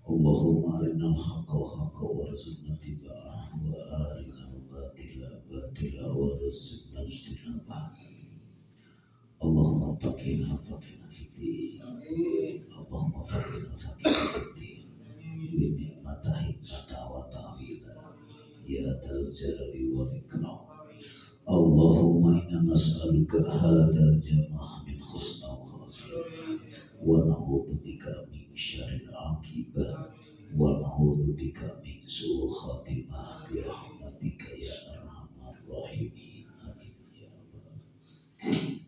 Allahumma arinal haqqa haqqa warzuqna tiba'ah wa arinal batila batila warzuqna ijtinabah. Allahumma faqihna faqihna fiddin. Allahumma faqihna faqihna fiddin. Bi ni'mata hikmata wa ta'wila ya dzal jalali wal ikram. Allahumma inna nas'aluka hadal jamaah min husnil khatimah wa na'udzubika min syarril aqibah wa na'udzubika min su'il khatimah bi rahmatika ya arhamar rahimin. Amin ya rabbal alamin.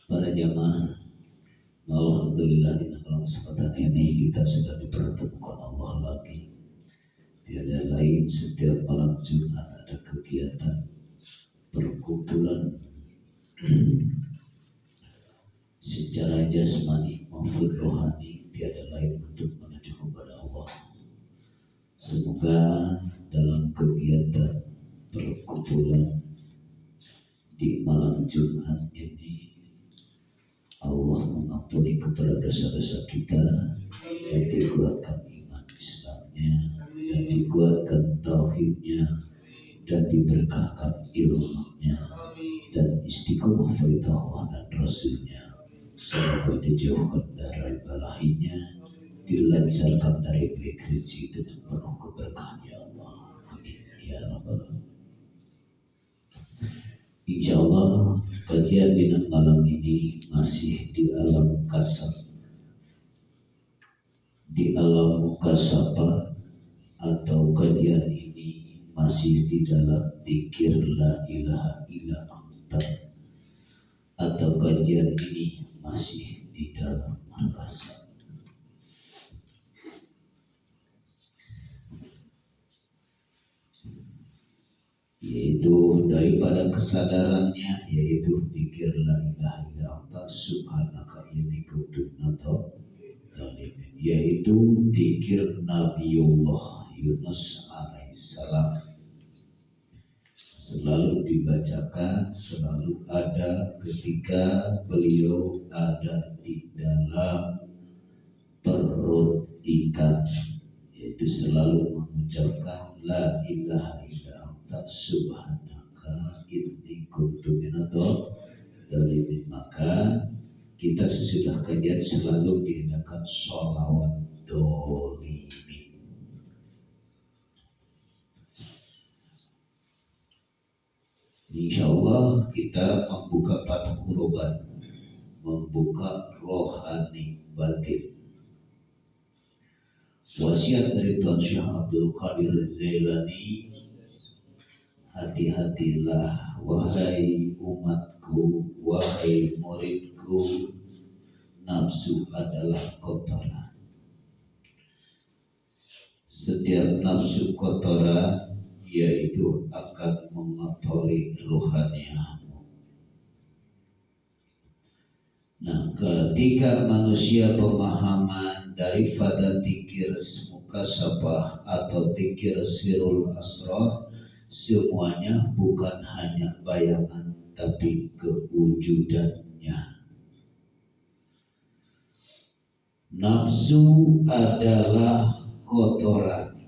Para jamaah, alhamdulillah di dalam kesempatan ini kita sudah dipertemukan Allah lagi. Tiada lain setiap malam Jumat ada kegiatan perkumpulan secara jasmani maupun rohani, tiada lain untuk menuju kepada Allah. Semoga dalam kegiatan perkumpulan di malam Jumat ini Allah mengampuni kepada dosa-dosa kita dan dikuatkan iman Islamnya dan dikuatkan tauhidnya dan diberkahkan ilmunya dan istiqomah perintah Allah dan Rasulnya, semoga dijauhkan dari balahinya, dilancarkan dari bilik rezeki dengan penuh keberkahan ya Allah. Amin ya rabbal alamin. Insyaallah kajian di malam ini masih di alam kasab, di alam mukasabah, atau kajian ini masih di dalam dzikir la ilaha illa anta, atau kajian ini masih di dalam al-kasab. Yaitu daripada kesadarannya, yaitu dzikir la ilaha illa anta subhanaka inni kuntu minadh dhalimin, yaitu dzikir Nabiullah Yunus alaihissalam, selalu dibacakan, selalu ada ketika beliau ada di dalam perut ikan, yaitu selalu mengucapkan la ilaha illa anta subhanaka inni kuntu minadh dhalimin. Maka kita sesudah kajian selalu diadakan sholawat dholimin. Insyaallah kita membuka patah uruban, membuka rohani batin. Wasiat dari Tuan Syekh Abdul Qadir Zailani, hati-hatilah wahai umatku, wahai muridku, nafsu adalah kotoran. Setiap nafsu kotoran yaitu akan mengotori rohaniahmu. Nah, ketika manusia pemahaman daripada dzikir mukasabah atau dzikir sirul asrar, semuanya bukan hanya bayangan tapi kewujudannya. Nafsu adalah kotoran,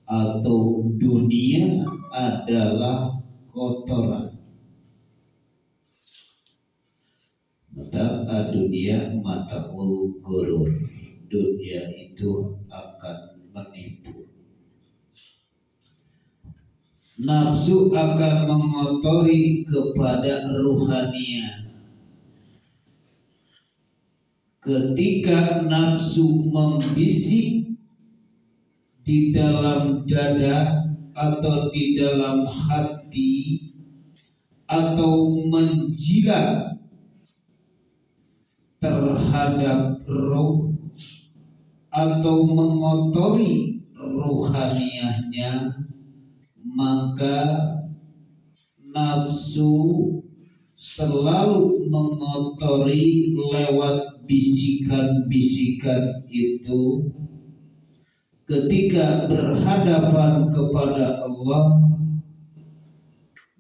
atau dunia adalah kotoran. Mata dunia mataul gurur, dunia itu akan menipu. Nafsu akan mengotori kepada ruhaniah. Ketika nafsu membisik di dalam dada atau di dalam hati, atau menjilat terhadap roh, atau mengotori ruhaniahnya, maka nafsu selalu mengotori lewat bisikan-bisikan itu. Ketika berhadapan kepada Allah,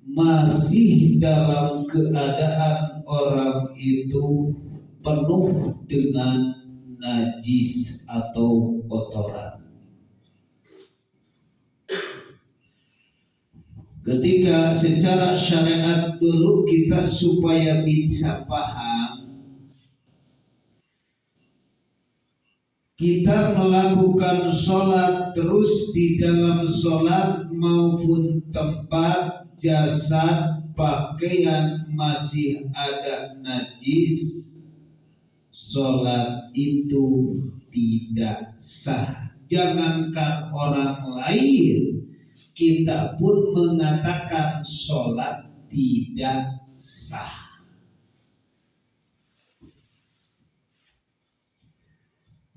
masih dalam keadaan orang itu penuh dengan najis atau kotoran. Ketika secara syariat dulu kita supaya bisa paham, kita melakukan sholat terus di dalam sholat maupun tempat jasad pakaian masih ada najis, sholat itu tidak sah. Jangankan orang lain, kita pun mengatakan sholat tidak sah.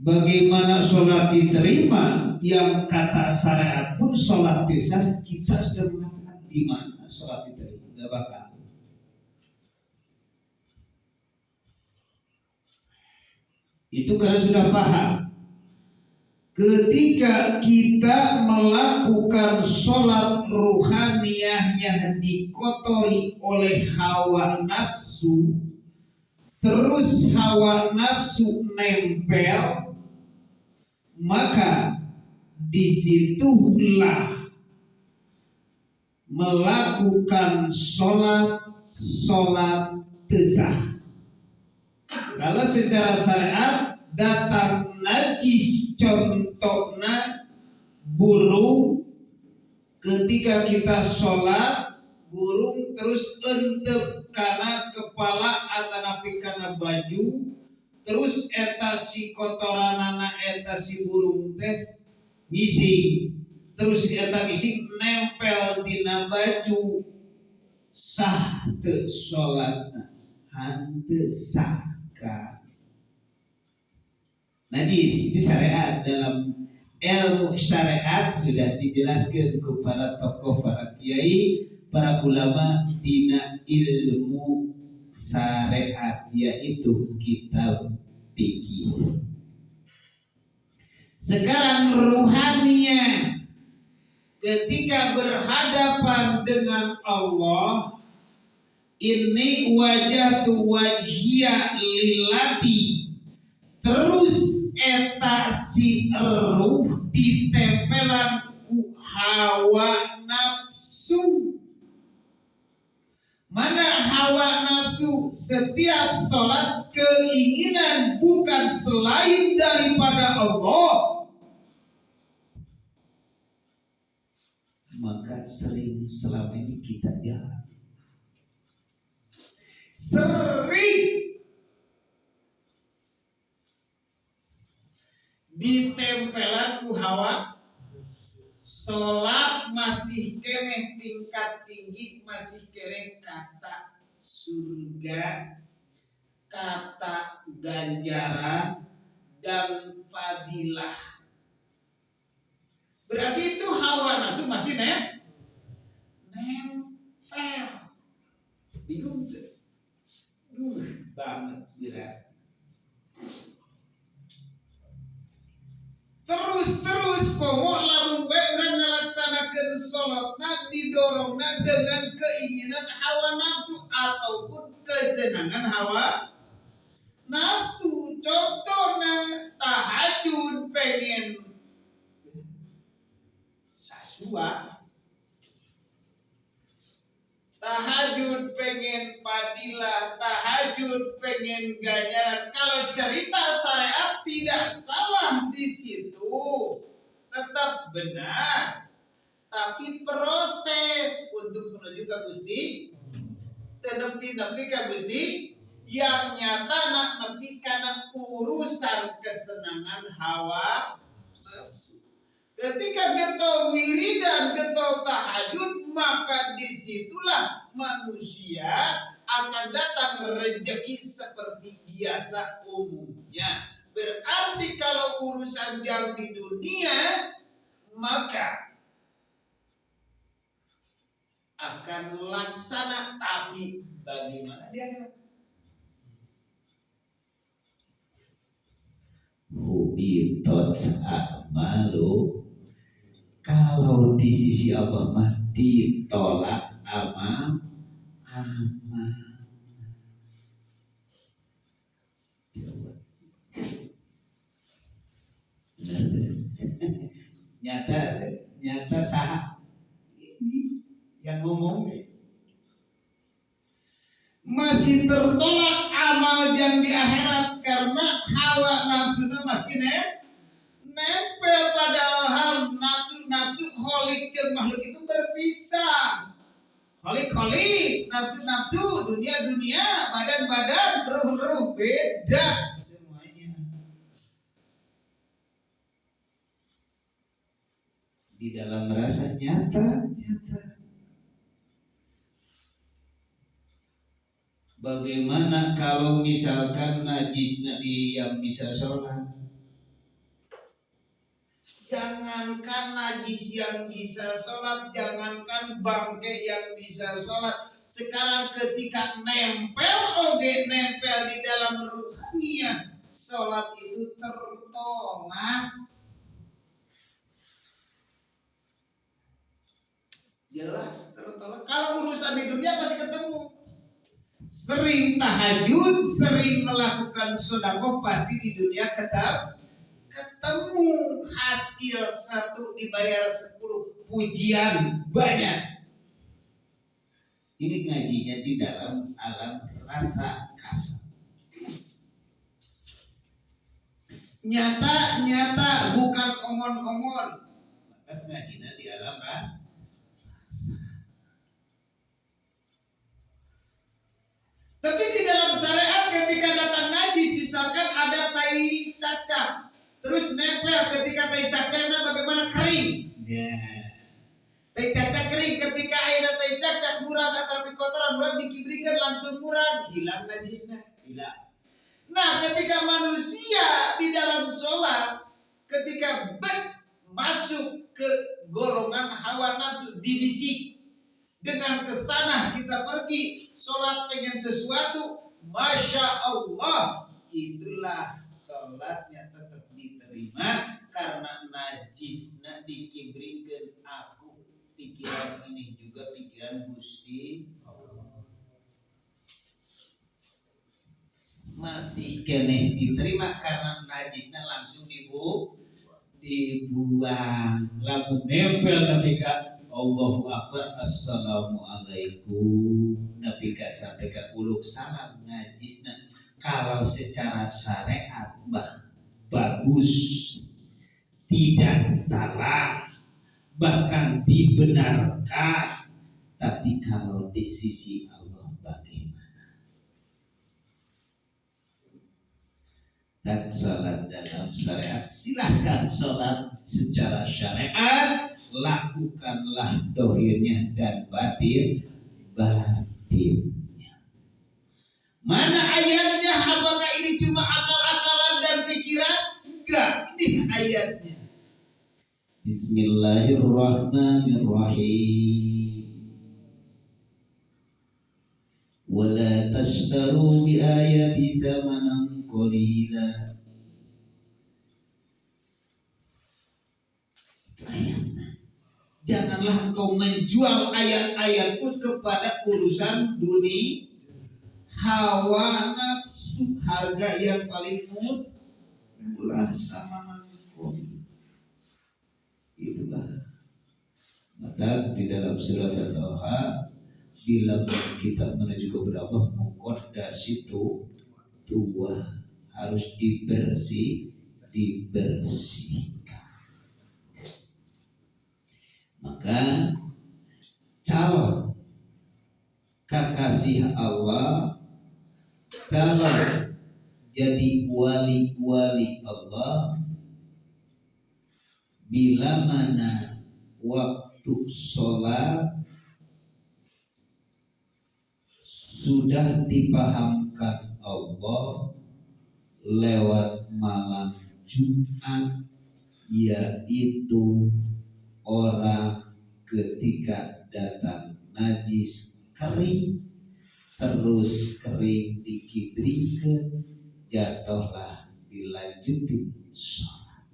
Bagaimana sholat diterima? Yang kata syariat pun sholat tidak sah. Kita sudah mengatakan di mana sholat diterima? Tidak bakal. Itu karena sudah paham. Ketika kita melakukan sholat ruhaniyahnya dikotori oleh hawa nafsu, terus hawa nafsu nempel, maka disitulah melakukan sholat sah. Kalau secara syariat datang najis, contohnya burung, ketika kita sholat burung terus entep karena kepala atanapi karena baju, terus eta si kotoran anak eta si burung teh ngisi, terus eta ngisi nempel dina baju, sah teu sholatna, hanteu sah kan. Najis itu syariat, dalam ilmu syariat sudah dijelaskan kepada tokoh, para kiai, para ulama dina ilmu syariat, yaitu kitab fikih. Sekarang ruhaniyah, ketika berhadapan dengan Allah, ini wajhatu wajhiya lillati, terus eta si ruh ditempelan ku hawa nafsu. Mana hawa nafsu? Setiap sholat keinginan bukan selain daripada Allah, maka sering selama ini kita jalan. Sering ditempelan ku hawa, sholat masih kene tingkat tinggi, masih kene kata surga, kata ganjaran dan fadilah. Berarti itu hawa nafsu masih nempel. Bingung tuh. Banget berat. Terus komo lamun we urang ngalaksanakeun salatna didorongna dengan keinginan hawa nafsu ataupun kesenangan hawa nafsu. Contohna tahajud pengen sasua, tahajud pengen fadilah, tahajud pengen ganjaran. Kalau cerita syariat tidak salah di situ, tetap benar. Tapi proses untuk menuju ke Gusti, nepi ke Gusti, yang nyata nepi karena urusan kesenangan hawa nafsu. Ketika getol wiridan, getol tahajud, maka disitulah manusia akan datang rezeki seperti biasa umumnya. Berarti kalau urusan jam di dunia, maka akan laksana, tapi bagaimana di akhirat? Hubitot a'malu, kalau di sisi Allah mah ditolak amal. nyata sah ini yang ngomongnya masih tertolak amal yang di akhirat karena hawa nafsunya masih nempel pada hal nafsu kholik dan makhluk itu berpisah. Kholik nafsu dunia badan ruh beda semuanya. Di dalam rasa nyata. Bagaimana kalau misalkan najis Nabi yang bisa sholat? Jangankan najis yang bisa sholat, jangankan bangke yang bisa sholat. Sekarang ketika nempel di dalam ruhaniyah, sholat itu tertolak. Jelas tertolak. Kalau urusan di dunia pasti ketemu. Sering tahajud, sering melakukan sedekah, pasti di dunia ketemu hasil 1 dibayar 10, pujian banyak. Ini ngajinya di dalam alam rasa kasar. Nyata bukan omon-omon. Maka ngajinya di alam rasa. Tapi di dalam syariat ketika datang najis, misalkan ada tai cacat, terus nempel, ketika tai cacatnya bagaimana? Kering. Tai cacat kering, ketika airnya tai cacat murah atau kotoran murah dikibrikan langsung murah, hilang najisnya, hilang. Nah, ketika manusia di dalam sholat, ketika masuk ke golongan hawa nafsu, dibisik. Dengan kesana kita pergi sholat pengen sesuatu, Masya Allah, itulah sholatnya tetap diterima karena najisnya dikibrikan aku. Pikiran ini juga pikiran Gusti Allah. Masih kene diterima karena najisnya langsung dibuang. Lalu nempel ketika Allahu Akbar, Assalamualaikum, Nabi sampaikan uluk salam najisna. Kalau secara syariat bagus, tidak salah, bahkan dibenarkan. Tapi kalau di sisi Allah bagaimana? Dan sholat dalam syariat, silahkan sholat secara syariat, lakukanlah dohirnya dan batinnya. Mana ayatnya? Apakah ini cuma akal-akalan dan pikiran? Enggak, ini ayatnya. Bismillahirrahmanirrahim. Wala tashtaru bi ayati zamanan qalila. Janganlah engkau menjual ayat-ayatku kepada urusan dunia, hawa nafsu, harga yang paling murah sama engkau. Itulah. Maka di dalam surat At-Taha, bila kita menuju kepada Allah, muqaddas itu tua, harus dibersihkan. Maka calon kekasih Allah, calon jadi wali-wali Allah, bila mana waktu sholat sudah dipahamkan Allah lewat malam Jumat, yaitu orang ketika datang najis kering, terus kering dikibrikan, jatuhlah dilanjutin sholat.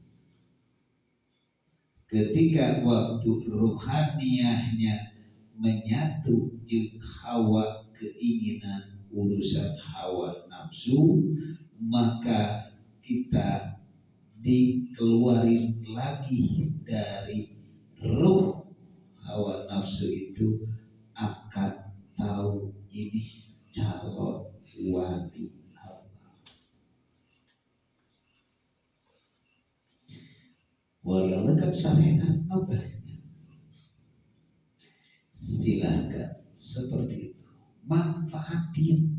Ketika waktu ruhaniyahnya menyatu jeung hawa keinginan, urusan hawa nafsu, maka kita dikeluarin lagi dari ruh hawa nafsu itu akan tahu ini calon wali Allah. Wali Allah kan syariat apa? Silahkan seperti itu, manfaatin.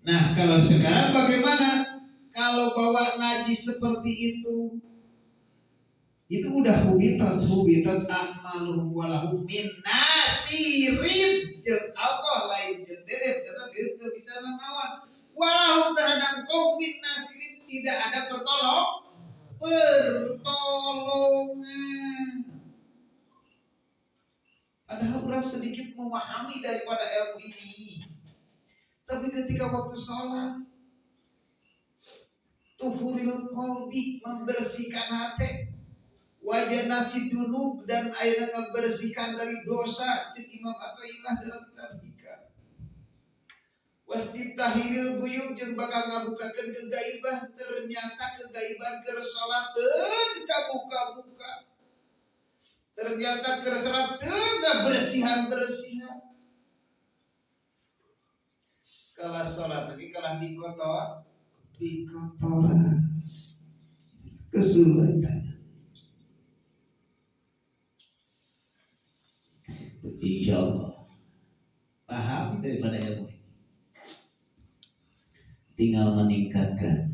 Nah, kalau sekarang bagaimana? Kalau bawa najis seperti itu udah hubitat amalum walahu min nasirin jeung Allah lain jeung deret karena dia teu bisa naon walahu terhadap kaum min nasirin tidak ada pertolongan. Padahal orang sedikit memahami daripada ilmu ini, tapi ketika waktu sholat tuhuril qalbi, membersihkan hati, wajah nasi dunub, dan air membersihkan dari dosa. Cek Imam Athaillah dalam kitab Hikam. Wastiftahil guyub, jeung bakal ngabukakeun kegaiban. Ternyata kegaiban keur salateun kabuka-buka. Ternyata keur salat teu bersihan-bersihan. Kalah salat lagi kalah dikotoran kesulitan. Insya Allah paham daripada ilmu ini, tinggal meningkatkan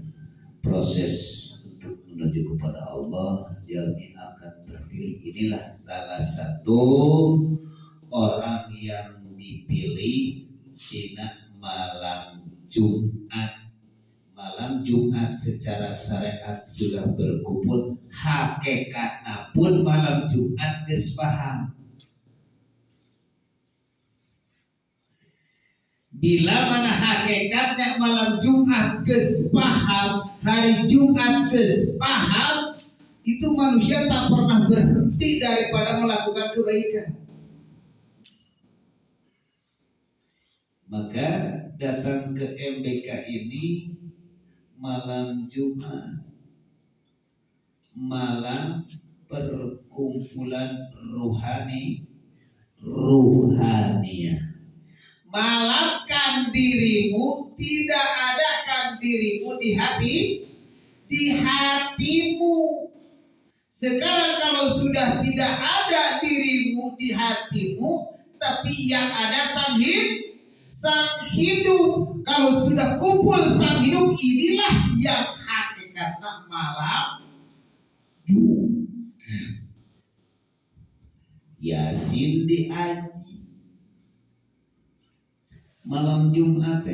proses untuk menuju kepada Allah, jamin akan terpilih. Inilah salah satu orang yang dipilih dina malam Jumat. Malam Jumat secara syariat sudah berkumpul, hakikatna pun malam Jumat geus paham. Bila mana hakikatnya malam Jumat geus paham, hari Jumat geus paham, itu manusia tak pernah berhenti daripada melakukan kebaikan. Maka datang ke MBK ini malam Jumat, malam perkumpulan ruhaniah. Malamkan dirimu, tidak adakan dirimu di hatimu. Sekarang kalau sudah tidak ada dirimu di hatimu, tapi yang ada sang hidup. Kalau sudah kumpul sang hidup, inilah yang hakikatnya malam Yasin diaji. Malam Jumat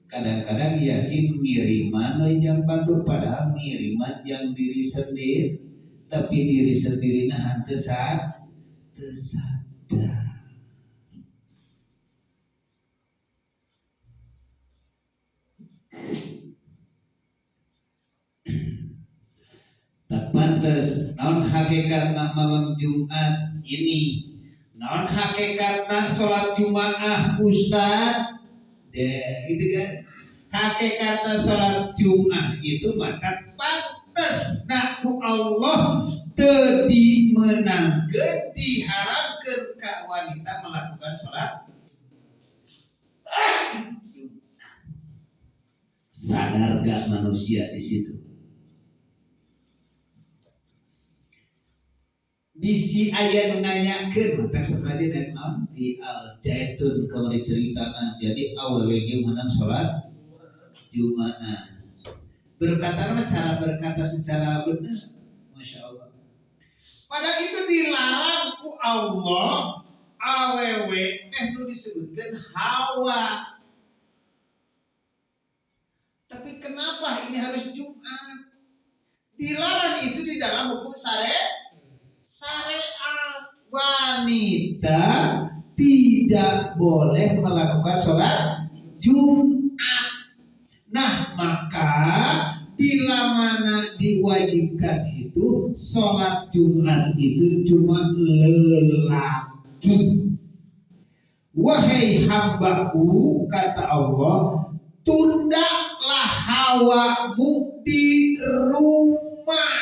kadang-kadang Yasin ngiriman jam batur, padahal ngiriman yang diri sendiri, tapi diri sendiri nah teu sadar. Tak pantas. Naon hakikatna malam Jumat ini? Naon hakikatna sholat Jumaah Ustaz? Gitu kan? Hakikatna sholat Jumaah itu maka pantas ku Allah teu dimenangkeun, diharamkeun ka wanita melakukan sholat sadar gak manusia di situ? Bisi aya nu nanyakeun, maka sengaja naon di Al-Jaitun kamari ceritana. Jadi awewe ge meunang salat Jumaah. Berkata cara berkata secara benar, Masya Allah. Padahal itu dilarang ku Allah. Awewe itu disebutkan hawa. Tapi kenapa ini harus Jumat? Dilarang itu di dalam hukum syariat. Wanita tidak boleh melakukan sholat Jumat. Nah, maka bila mana diwajibkan itu sholat Jumat itu cuma lelaki. Wahai hambaku, kata Allah, tundalah hawamu di rumah.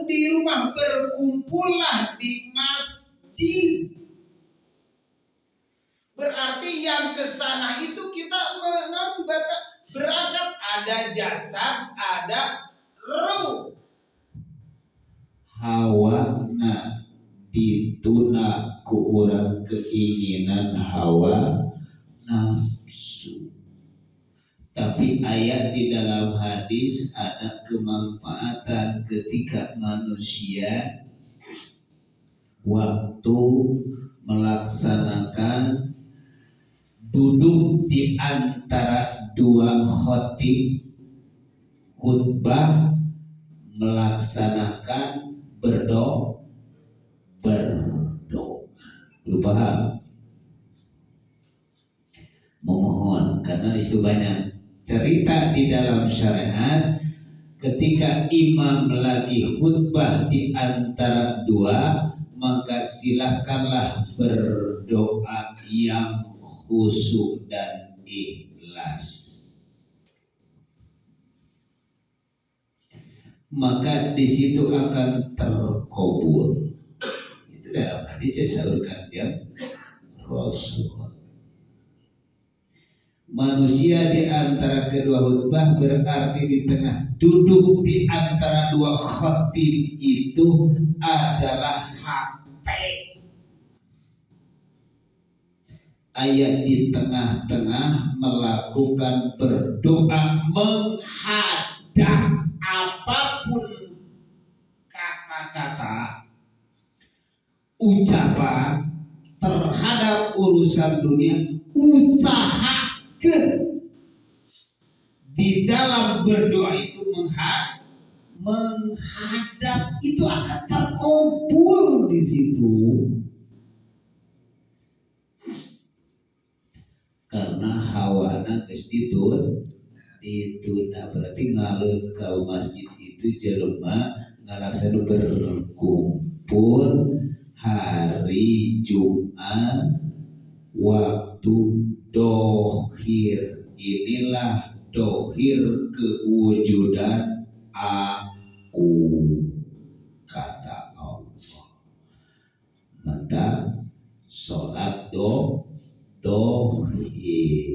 di rumah, berkumpullah di masjid. Berarti yang ke sana itu kita berangkat, ada jasad, ada ruh. Hawana dituna ku urang keinginan hawa nafsu. Tapi ayat di dalam hadis ada kemanfaatan ketika manusia waktu melaksanakan duduk di antara dua khotib khutbah, melaksanakan berdoa. Belum paham? Memohon, karena itu banyak cerita di dalam syariat. Ketika imam lagi khutbah di antara dua, maka silahkanlah berdoa yang khusyuk dan ikhlas. Maka di situ akan terkabul. Itu dalam hadis disebutkan yang Rasul. Manusia di antara kedua khutbah berarti di tengah, duduk di antara dua khatib itu adalah HP. Ayat di tengah-tengah melakukan berdoa menghadap apapun kata-kata ucapan terhadap urusan dunia, usahakan di dalam berdoa itu menghadap, itu akan terkumpul di situ. Karena hawana geus ditunda, berarti ngalun ke masjid itu jelema ngalaksana berkumpul hari Jumat waktu dohir. Inilah dohir kewujudan aku, kata Allah. Maka sholat dohir.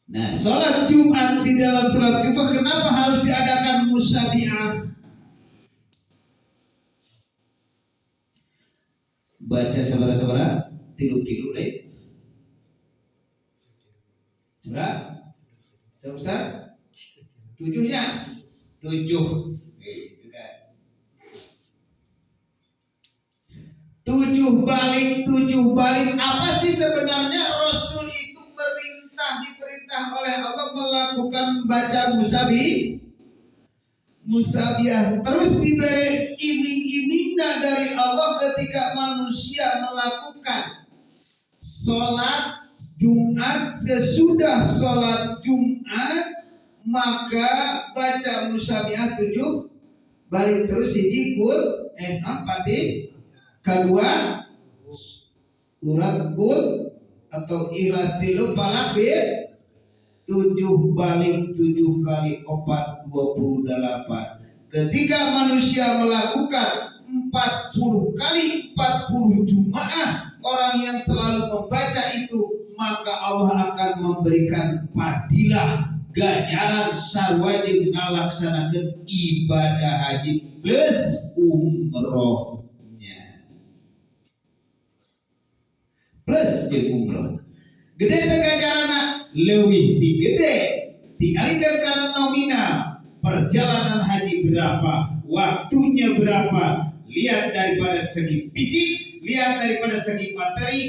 Nah, sholat Jumat, di dalam sholat Jumat kenapa harus diadakan musabiah? Baca saudara-saudara, tilu-tilu deh. Saudara, Ustaz, tujuhnya, tujuh. Itu kan. Tujuh balik. Apa sih sebenarnya Rasul itu diperintah oleh Allah melakukan baca musabiah, terus diberi iming-imingan dari Allah ketika manusia melakukan sholat Jumat. Sesudah sholat Jumat maka baca musabiah 7 balik terus hiji kul pati kedua surat kul atau ikhlas tilu palakbir 7 balik 7 kali 4 28. Ketika manusia melakukan 40 kali 40 Jumaah, orang yang selalu membaca itu, maka Allah akan memberikan fadilah ganjaran sarwajib ngalaksanakeun ibadah haji plus umrohnya. Plus jeung umroh. Gede teh ganjaranna leuwih di gede. Tinggalkan karena nominal. Perjalanan haji berapa, waktunya berapa, lihat daripada segi fisik, lihat daripada segi materi.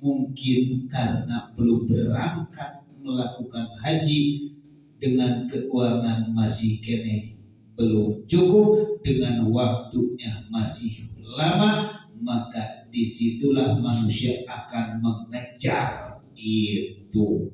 Mungkin karena belum berangkat melakukan haji, dengan keuangan masih kene belum cukup, dengan waktunya masih lama, maka disitulah manusia akan mengejar itu.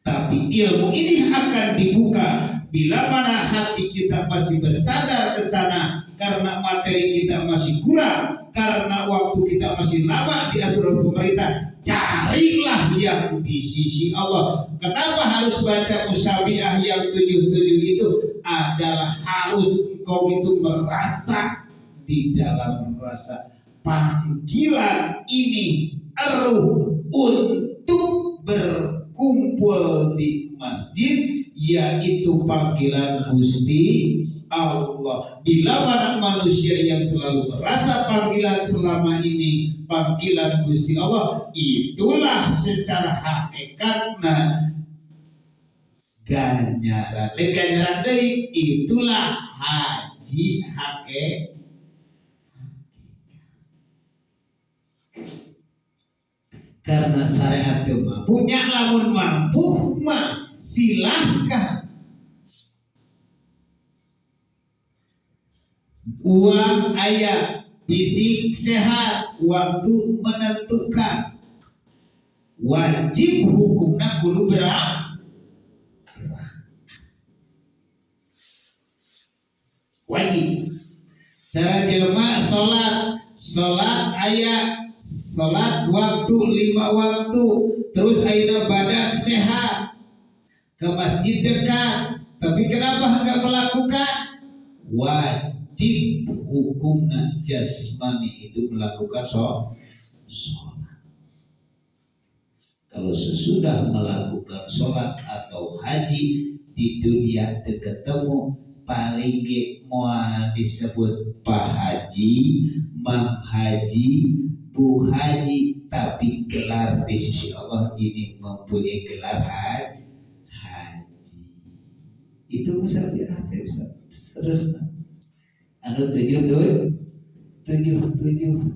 Tapi ilmu ini akan dibuka bila mana hati kita masih bersandar ke sana, karena materi kita masih kurang, karena waktu kita masih lama di aturan pemerintah. Carilah yang di sisi Allah. Kenapa harus baca musabiah yang 77 itu? Adalah harus engkau itu merasa di dalam rasa panggilan ini ruh untuk berkumpul di masjid, yaitu panggilan Gusti Allah. Bila mana manusia yang selalu merasa panggilan selama ini panggilan Gusti Allah, itulah secara hakikatnya ganjaran deui, itulah haji hakikat. Karena syariat itu punya, lamun mampu mah silahkan. Uang ayah, fisik sehat, waktu menentukan, wajib hukumnya kudu berat. Wajib. Cara jelema salat ayah, salat waktu 5 waktu, terus ayeuna badan sehat, ke masjid dekat, tapi kenapa enggak melakukan? Wajib hukumna jasmani itu melakukan sholat. Kalau sesudah melakukan sholat atau haji di dunia ketemu paling moal disebut Pak Haji, Mang Haji, Bu Haji, tapi gelar di sisi Allah ini mempunyai gelar haji. Itu musabiah terus anu 77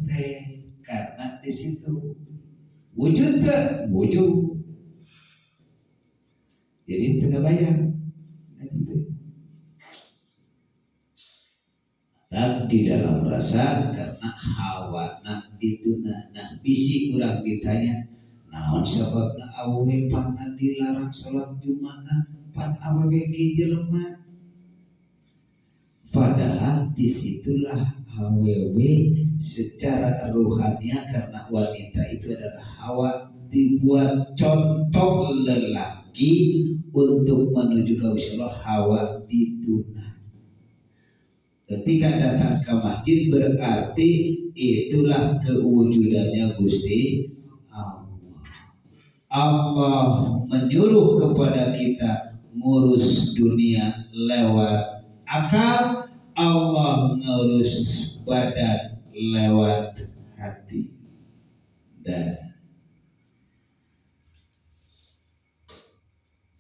teh karena di situ wujud ke wujud, jadi tengah bayang dan di dalam rasa karena hawa itu nah bisi kurang ditanya naon sababna awewe pangna dilarang salat Jumat pan awewe ge jelema, padahal disitulah awewe secara ruhania karena wanita itu adalah hawa dibuat contoh lelaki untuk menuju ke Allah, hawa ditunah. Ketika datang ke masjid berarti itulah kewujudannya Gusti Allah. Allah menyuruh kepada kita ngurus dunia lewat akal, Allah ngurus badan lewat hati. Dan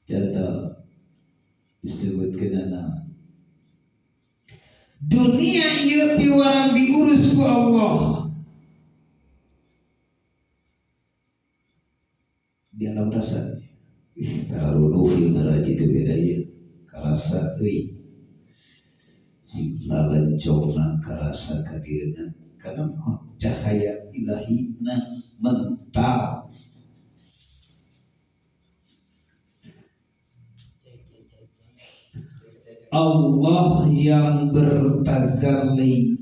contoh disebutkan dunia ieu piwarang diurus ku Allah. Dia dalam rasa terlalu nuhi ngaraji teu beda ieu karasa euy si lalencongna karasa ka dieuna karena cahaya ilahina mental. Allah yang bertajalli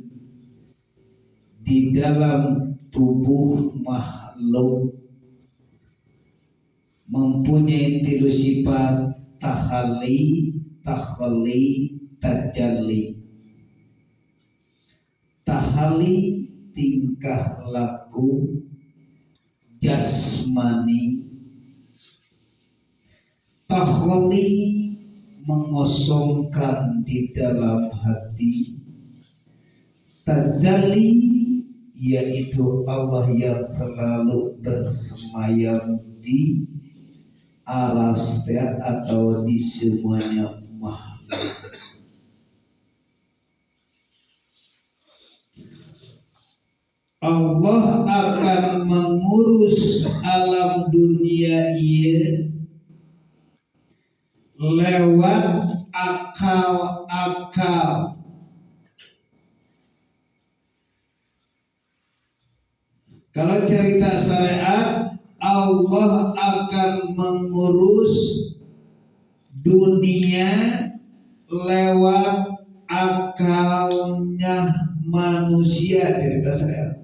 di dalam tubuh makhluk mempunyai tilu sifat tahalli, tajalli. Tahalli tingkah laku jasmani, tahalli mengosongkan di dalam hati, tajalli yaitu Allah yang selalu bersemayam di alas atau di semuanya makhluk. Allah akan mengurus alam dunia ini lewat akal-akal. Kalau cerita syariat, Allah akan mengurus dunia lewat akalnya manusia, cerita syariat.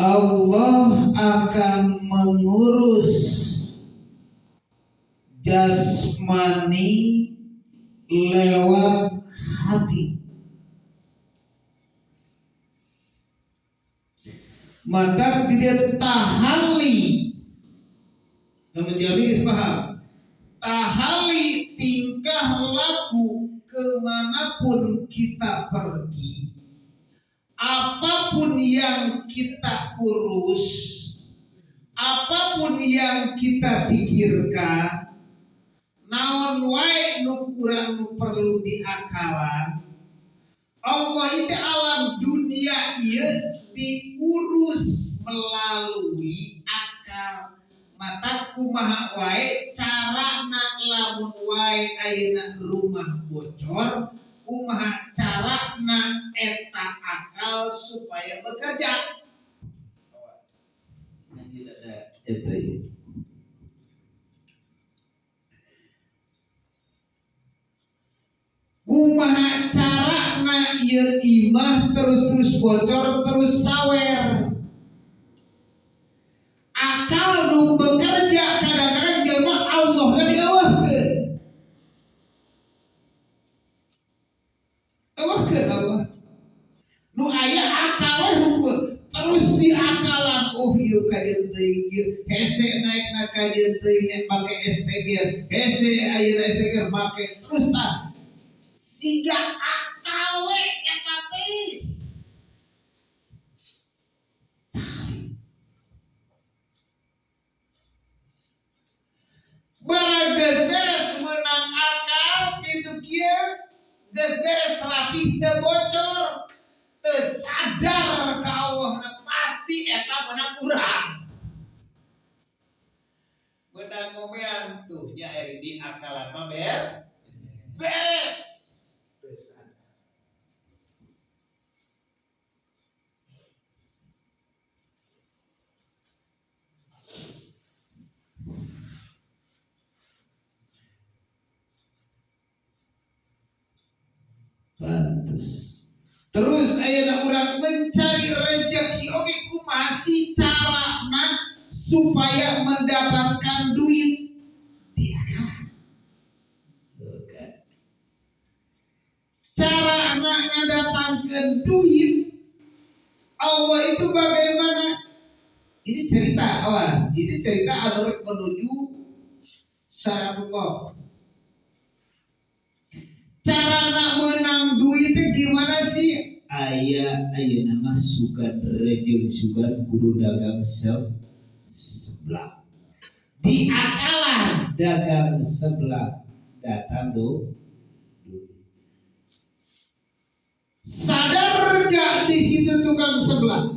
Allah akan mengurus jasmani lewat hati. Maka tidak tahalli. Namun jami paham. Tahalli tingkah laku kemanapun kita pergi, apapun yang kita urus, apapun yang kita pikirkan, naon wae nu kurang nu perlu diakalan. Allah itu alam dunia ieu diurus melalui akal. Mata kumaha wae carana lamun wae ayeuna rumah bocor, kumaha carana eta akal supaya bekerja. Kumaha carana ieu imah terus bocor terus sawer. Akal nu bekerja kadang-kadang jelema Allah kan diawahkeun. Awahkeun Allah. Nu aya akal we terus diakalan, oh ieu kajeun teuing ieu hese naikna kajeun teuing nya make STG, hese ayeuna STG make terus tah siga akal we eta teh. Barang geus beres meunang akal kitu kieu, geus beres rapih teu bocor, teu sadar ka Allah, pasti eta meunang urang. Meunang ngomean tuh nya eri di akalan mah beres. Teu sadar. Pantes. Terus ayeuna urang mencari rezeki oge kumaha si carana supaya mendapatkan duit diakalan. Carana ngadatangkeun duit Allah itu bagaimana? Ini cerita, awas, ini cerita anu menuju sarabukah. Carana menang duit gimana sih? Ayeuna mah sugan rejeng sugan guru dagang sebelah. Di akalan dagang sebelah datang do. Sadar gak di situ tukang sebelah?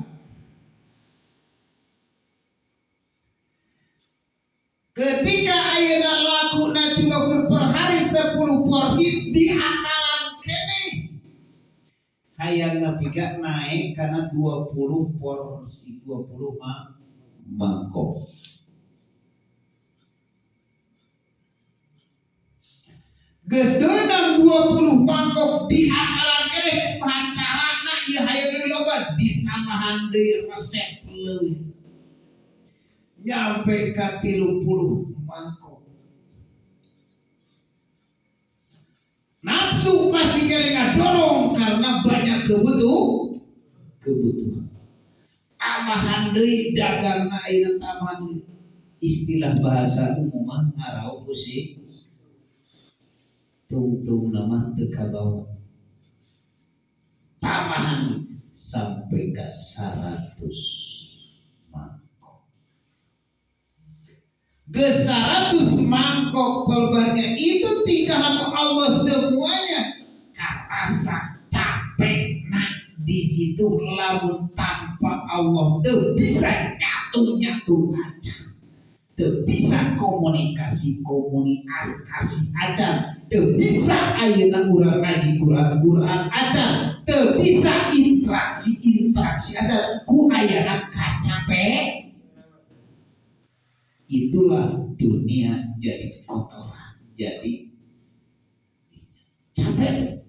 Ketika ayeuna lakuna cuma per hari 10 porsi di akalan kene. Hayang napiga naik karena 20 porsi, 20 mangkok. Geus deunang 20 mangkok di akalan kene pacarana ieu hayang loba ditambahan deui resep leuwih. Nyampe ka 30 mangkok. Nafsu pasti kena dorong karena banyak kebutuhan. Tambahan deui dagangna ayeuna tambahan deui. Istilah bahasa umum ngarau musik. Tung nama teu kabawa. Tambahan sampai ke 100 ke 100 mangkok pelbarnya itu tinggalan Allah semuanya. Karasa capek di situ lamun tanpa Allah teu bisa nyatu aja, teu bisa komunikasi aja, teu bisa ayeuna urang ngaji Quran aja, teu bisa interaksi aja ku ayana kacape. Itulah dunia jadi kotoran, jadi capek.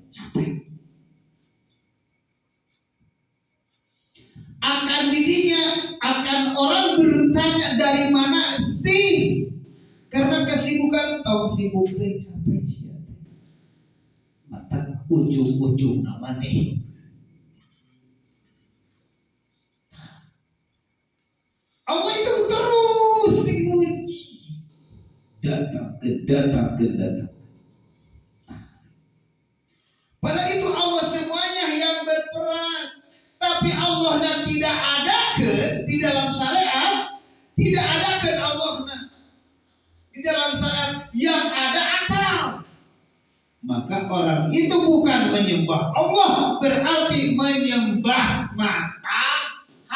akan didinya akan orang bertanya dari mana sih? Karena kesibukan tahu sibuk teh capek sia. Mata ujung-ujung nama nih. Allah itu terus dimuji. Datang. Padahal itu Allah semuanya yang berperan. Tapi Allah dan tidak adakan di dalam syariat, tidak adakan Allah di dalam syariat yang ada akal. Maka orang itu bukan menyembah Allah, berarti menyembah matahari.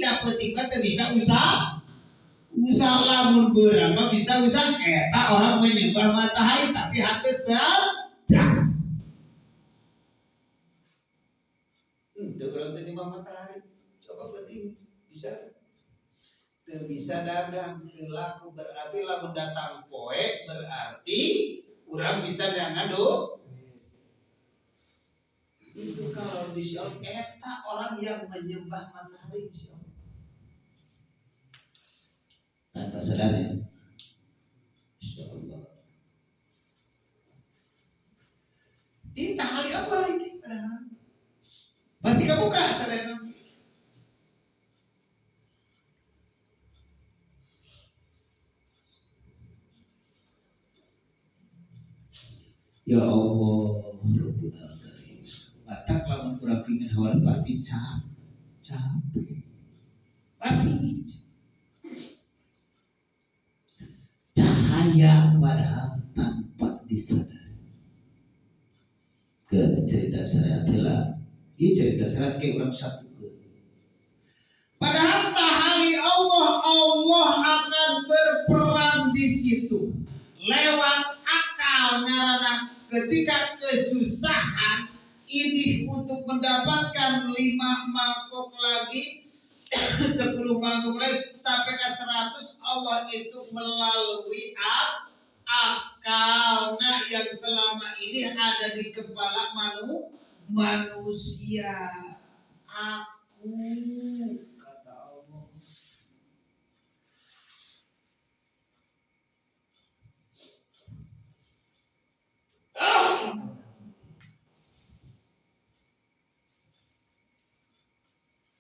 Dapat tiba bisa usaha lamun berapa bisa usaha eta orang menyembah matahari tapi hati sedang. Orang menyembah matahari coba penting bisa bisa dagang laku berarti lamun datang poe berarti orang bisa jangan itu kalau di Sion eta orang yang menyembah matahari Sion. Tanpa sadar ya. Insyaallah. Ini tahali apa ini? Pasti kamu buka sadar. Ya Allah, Rabbul Karim. Matak lamun urang pingin hawan pasti capek. Pasti cahaya padahal tanpa disadari. Ke cerita syariat lah. Ini cerita syariat kayak orang satu. Padahal tahali Allah akan berperan di situ lewat akal ngarana ketika kesusahan ini untuk mendapatkan 5 mangkok lagi 10 mangkok lagi sampai ke 100 Allah itu melalui akal yang selama ini ada di kepala manusia. Aku kata Allah.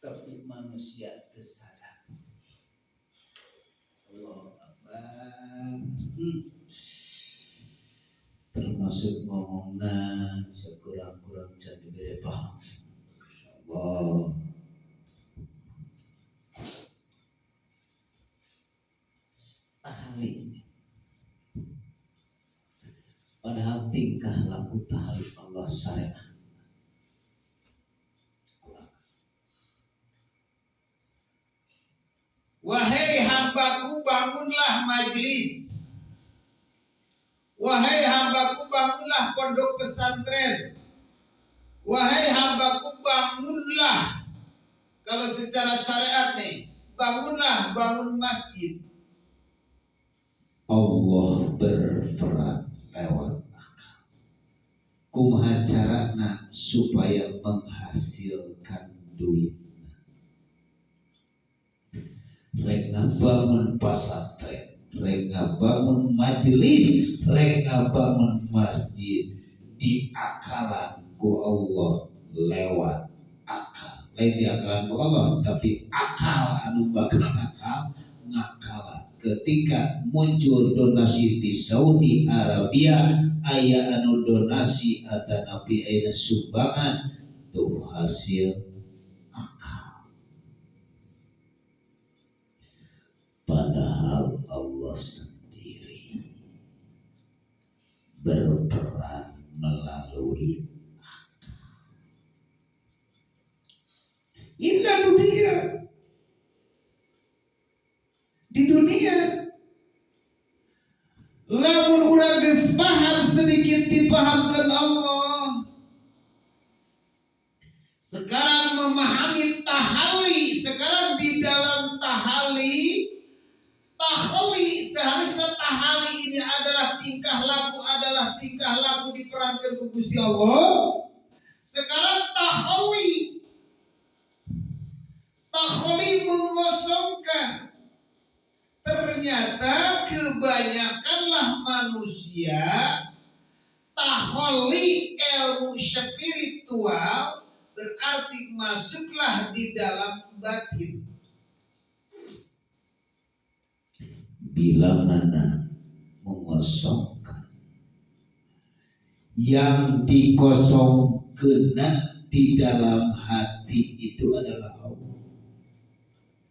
Tapi manusia tersadar. Allah Akbar. Termasuk ngomongna sekurang-kurang jadi bere paham. Allah. Tahali. Padahal tingkah laku tahali Allah syariat. Wahai hambaku bangunlah majlis. Wahai hambaku bangunlah pondok pesantren. Wahai hambaku bangunlah. Kalau secara syariat nih, bangun masjid. Allah berperan lewat akal. Kumaha carana supaya menghasilkan duit. Rek bangun pesantren, rek bangun majelis, rek bangun masjid, diakalan ku Allah lewat akal. Lain diakalan ku Allah, tapi akal anu bakal akal ngakalan. Ketika muncul donasi di Saudi Arabia, aya anu donasi ada nabi aya sumbangan tuh hasil akal. Padahal Allah sendiri berperan melalui akal. Indah dunia. Di dunia lamun urang geus paham sedikit dipahamkan Allah. Sekarang memahami tahali, sekarang di dalam tahali seharusnya tahali ini adalah tingkah laku diperankan ke Gusti Allah. Sekarang tahali mengosongkan. Ternyata kebanyakanlah manusia taholi ilmu spiritual, berarti masuklah di dalam batin. Bila mana mengosongkan, yang dikosongkan di dalam hati itu adalah Allah.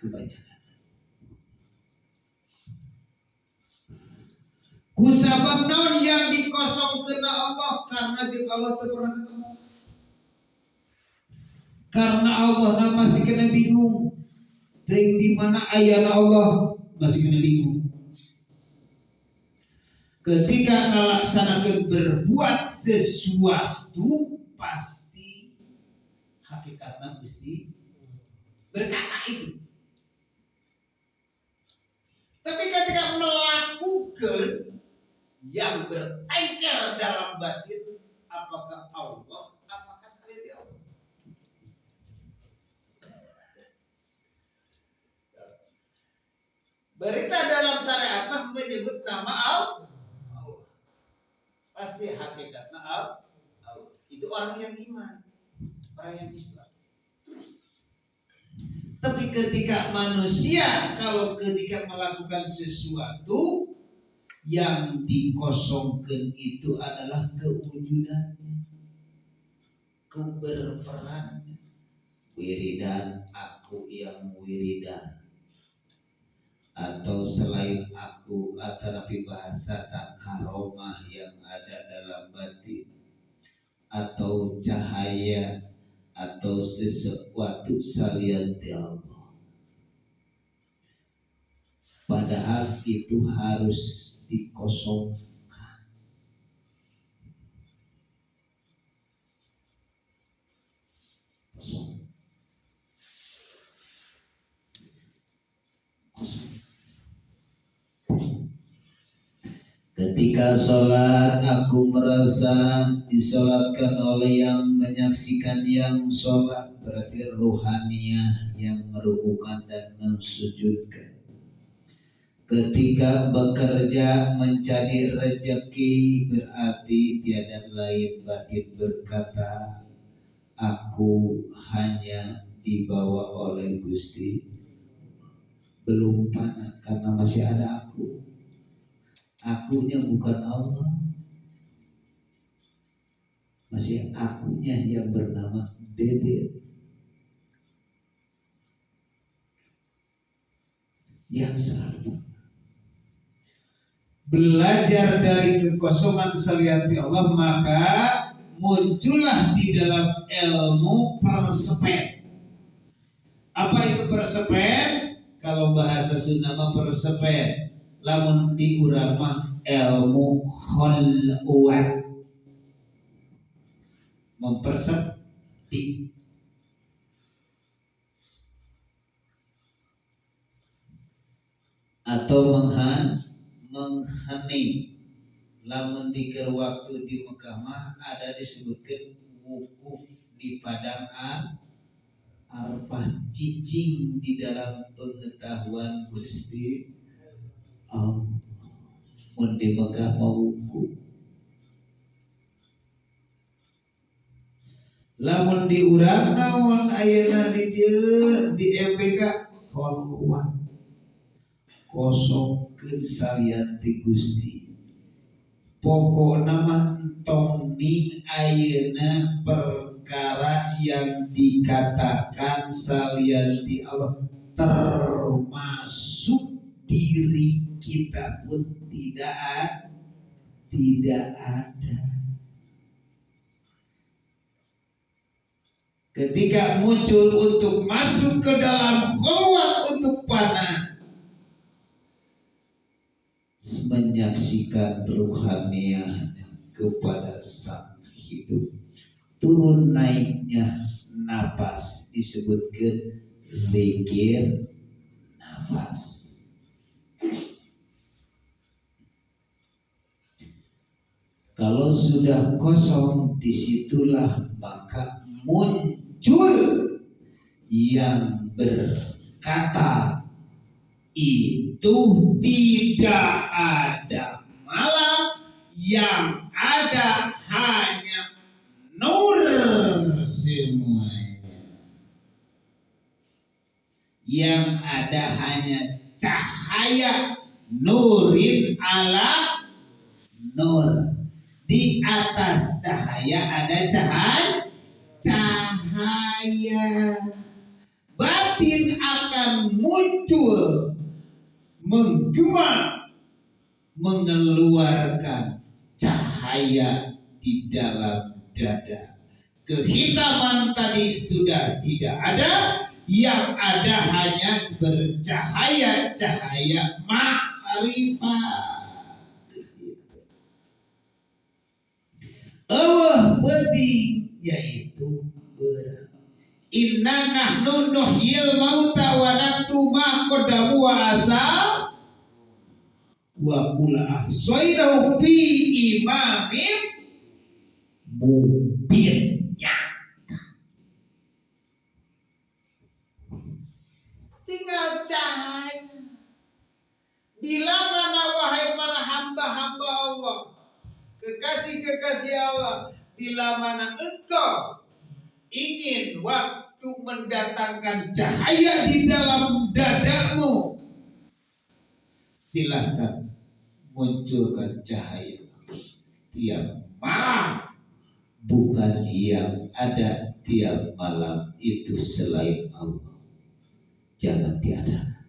Kebanyakan. Kusabab naon yang dikosongkan Allah, karena juga Allah teu pernah ketemu. Karena Allah masih kena bingung. Teuing di mana ayana Allah masih kena bingung. Ketika ngalaksanakeun berbuat sesuatu, pasti hakikatna Gusti berkata itu. Tapi ketika melakukan yang bertengkar dalam batin, apakah Allah, apakah selain Allah? Berita dalam syariat menyebut nama Allah. Pasti hakikatnya Allah. Itu orang yang iman, orang yang Islam. Tapi ketika manusia, kalau ketika melakukan sesuatu, yang dikosongkan itu adalah kewujudannya, keberperannya. Wiridan, aku yang wiridan, atau selain aku, atau nabi bahasa tak karomah yang ada dalam batin, atau cahaya, atau sesuatu salian Allah. Padahal itu harus dikosongkan. Kosong. Ketika sholat, aku merasa disolatkan oleh yang menyaksikan yang sholat, berarti ruhaniyah yang merukukan dan mensujudkan. Ketika bekerja mencari rezeki, berarti tiada lain batin berkata, aku hanya dibawa oleh Gusti. Belum panah karena masih ada aku. Akunya bukan Allah, masih akunya yang bernama Dede. Yang selalu belajar dari kekosongan salianti Allah, maka muncullah di dalam ilmu persepet. Apa itu persepet? Kalau bahasa Sunda mah persepet, lamun di urang mah ilmu khulwat, mempersepi. Atau menghening. Lamun dikir waktu di Mekah mah ada disebutkan wukuf di padang Arafah, cicing di dalam pengetahuan Gusti Allah. Mun di Mekah mau wukuf. Lamun di urang naon ayeuna di dieu di MPK khulwat. Kosongkeun salianti Gusti. Pokokna mah entong ning ayeuna perkara yang dikatakan salianti Allah, termasuk diri kita pun tidak ada. Ketika muncul untuk masuk ke dalam khulwat untuk panah, menyaksikan ruhaniyahnya kepada sang hidup, turun naiknya nafas disebutkan zikir nafas. Kalau sudah kosong, disitulah maka muncul yang kata itu tidak ada malam, yang ada hanya nur semuanya. Yang ada hanya cahaya, nurin ala nur. Di atas cahaya ada cahaya. Batin akan muncul, menggema, mengeluarkan cahaya di dalam dada. Kehitaman tadi sudah tidak ada, yang ada hanya bercahaya-cahaya ma'rifat. Allah penting, yaitu berat. Inna nahnu nuhyil mauta wa naktubu ma qaddamu wa asar wa kula ahsaynahu fi imamin mubin. Tinggal cahaya. Bila mana wahai para hamba-hamba Allah, kekasih-kekasih Allah, bila mana engkau ingin waktu mendatangkan cahaya di dalam dadamu, Silahkan munculkan cahaya tiap malam. Bukan yang ada tiap malam itu selain Allah. Jangan diadakan.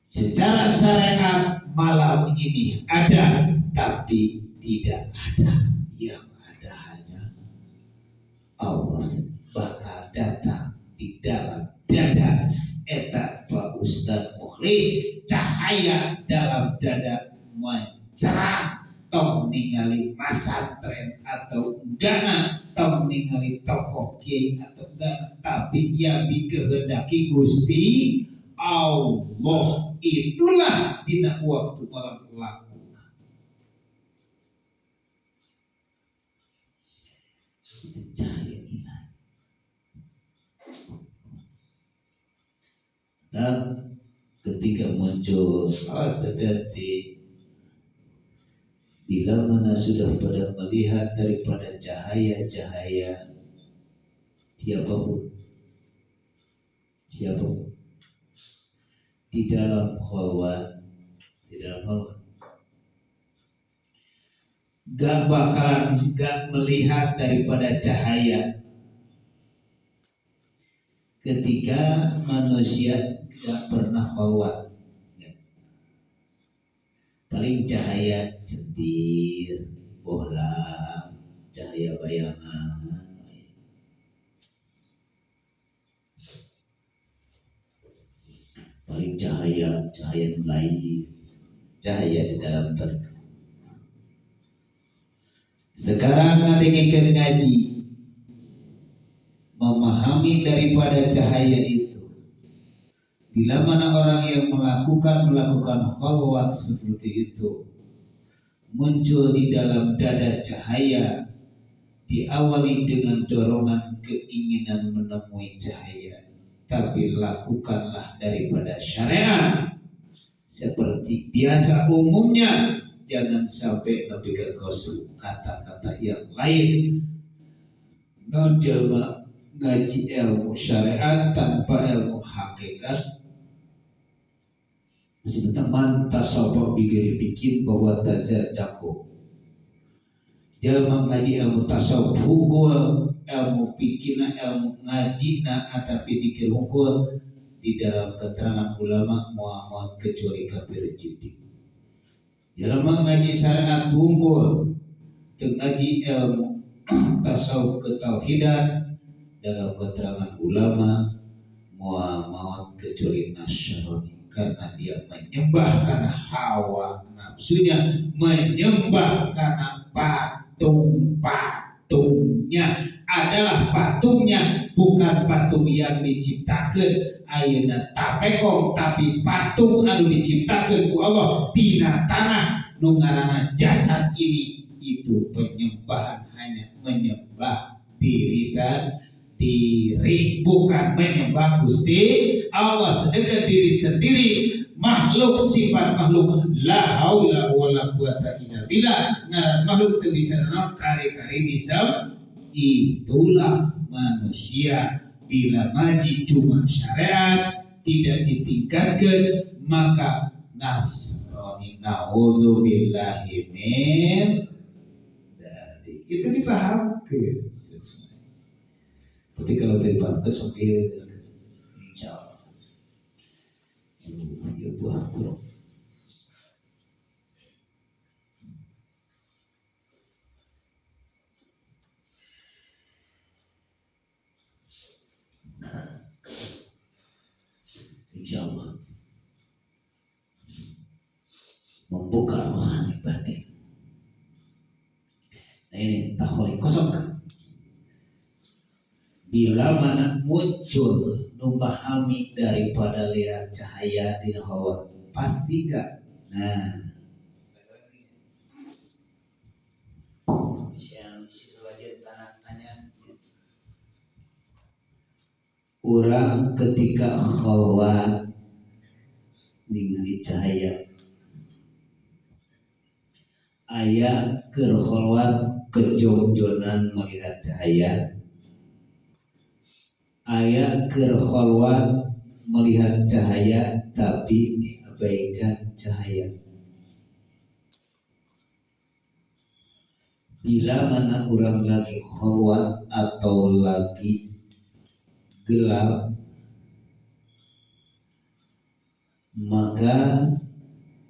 Secara syariat malam ini ada, tapi tidak ada. Yang ada hanya Allah bakal datang di dalam dada. Eta Pak Ustadz Mukhlis, cahaya dalam dada mencerah. Tong ningali masantren atau enggak, tong ningali tokoh kiai atau enggak, tapi yang dikehendaki Gusti Allah, itulah dina waktu malam lakukan. Cahaya ilahi. Dan ketika muncul seperti bila mana sudah pada melihat daripada cahaya-cahaya siapapun di dalam khalwat, gak bakalan gak melihat daripada cahaya ketika manusia gak pernah khalwat. Paling cahaya centir, bola, cahaya bayangan. Paling cahaya lain, cahaya di dalam terang. Sekarang ngadengikeun ngaji, memahami daripada cahaya itu. Bila mana orang yang melakukan khalwat seperti itu, muncul di dalam dada cahaya, diawali dengan dorongan keinginan menemui cahaya, tapi lakukanlah daripada syariat seperti biasa umumnya. Jangan sampai lebih ke kata-kata yang lain. Nonjelma ngaji ilmu syariat tanpa ilmu hakikat. Sebentar tasawuf bigiri bikin bahwa tazadaku. Jalma ngaji ilmu tasawuf hukul, ilmu pikirna, ilmu ngajina, tapi dikir hukul di dalam keterangan ulama muamad kecuali kafir jidik. Jalma ngaji syariat hukul, ngaji ilmu tasawuf ketauhidan dalam keterangan ulama muamad kecuali nasyaroni. Karena dia menyembah karena hawa nafsunya, menyembah karena patung-patungnya adalah patungnya, bukan patung yang diciptakan ayeuna tapekong, tapi patung anu diciptakan ku Allah tina tanah nu ngaranna jasad ini. Itu penyembahan hanya menyembah diri diri, bukan menyembah Gusti Allah. Sedangkan diri sendiri makhluk, sifat makhluk, la haula wala quwata illa billah. Makhluk itu bisa naon kari-kari bisa. Itulah manusia bila maji cuma syariat tidak ditingkatkan, maka nasrani naudzubillahi min dari itu dipahamkan. Tapi kalau dipahamkan sambil insya Allah ya buah kurang. Insya Allah membuka rohani batin. Nah ini takholi kosong. Bila mana muncul memahami daripada lihat cahaya di hawa, pasti gak? Nah, orang ketika khawat ningali cahaya ayah kerkhawat kejongjonan melihat cahaya, ayah kerkhawat melihat cahaya tapi diabaikan cahaya. Bila mana orang lagi khawat atau lagi gelap, maka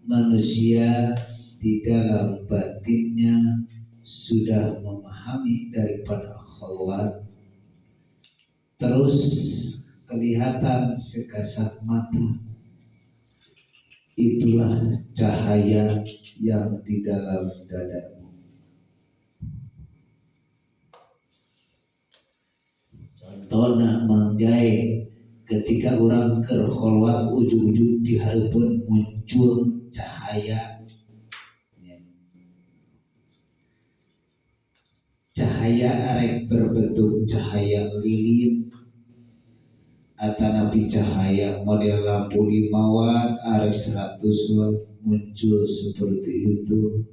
manusia di dalam batinnya sudah memahami daripada khawat, terus kelihatan sekasat mata. Itulah cahaya yang di dalam dadamu. Contohnya mengjahit, ketika orang kerholwat ujung-ujung di harapan muncul cahaya, cahaya arek berbentuk cahaya lilin atau nabi cahaya model lampu 5 watt arek 100 watt muncul seperti itu.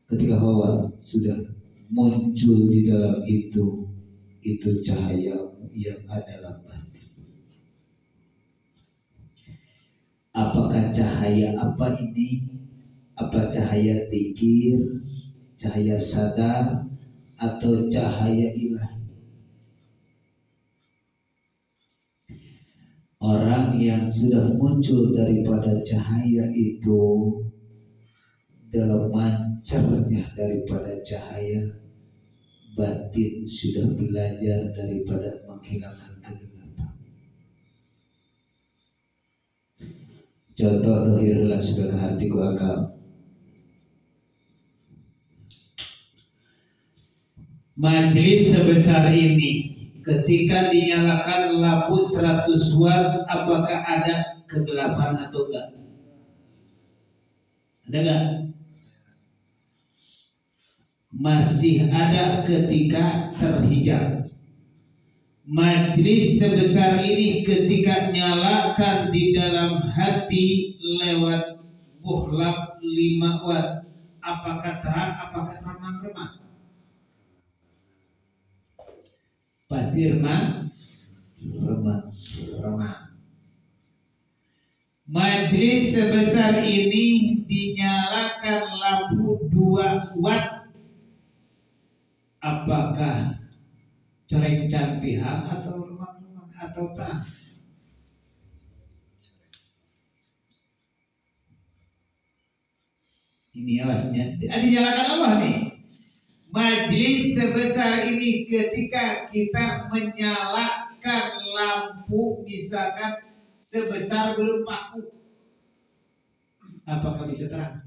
Ketika hawa sudah muncul di dalam itu cahaya yang ada dalam batin. Apakah cahaya apa ini? Apa cahaya tikir, cahaya sadar, atau cahaya ilahi? Orang yang sudah muncul daripada cahaya itu, dalam mancarnya daripada cahaya, batin sudah belajar daripada menghilangkan kegelapan. Contoh dohirlah sebagai hati ku akal. Majelis sebesar ini ketika dinyalakan lampu 100 watt, apakah ada kegelapan atau enggak? Ada enggak? Masih ada ketika terhijab. Majelis sebesar ini ketika nyalakan di dalam hati lewat buhlab 5 watt, apakah terang, apakah remang-remang? Pasti remang. Majelis sebesar ini dinyalakan lampu 2 watt, apakah coreng cantihan atau remang-remang atau terang? Ini alasnya dinyalakan Allah nih. Majelis sebesar ini ketika kita menyalakan lampu misalkan sebesar belum paku, apakah bisa terang?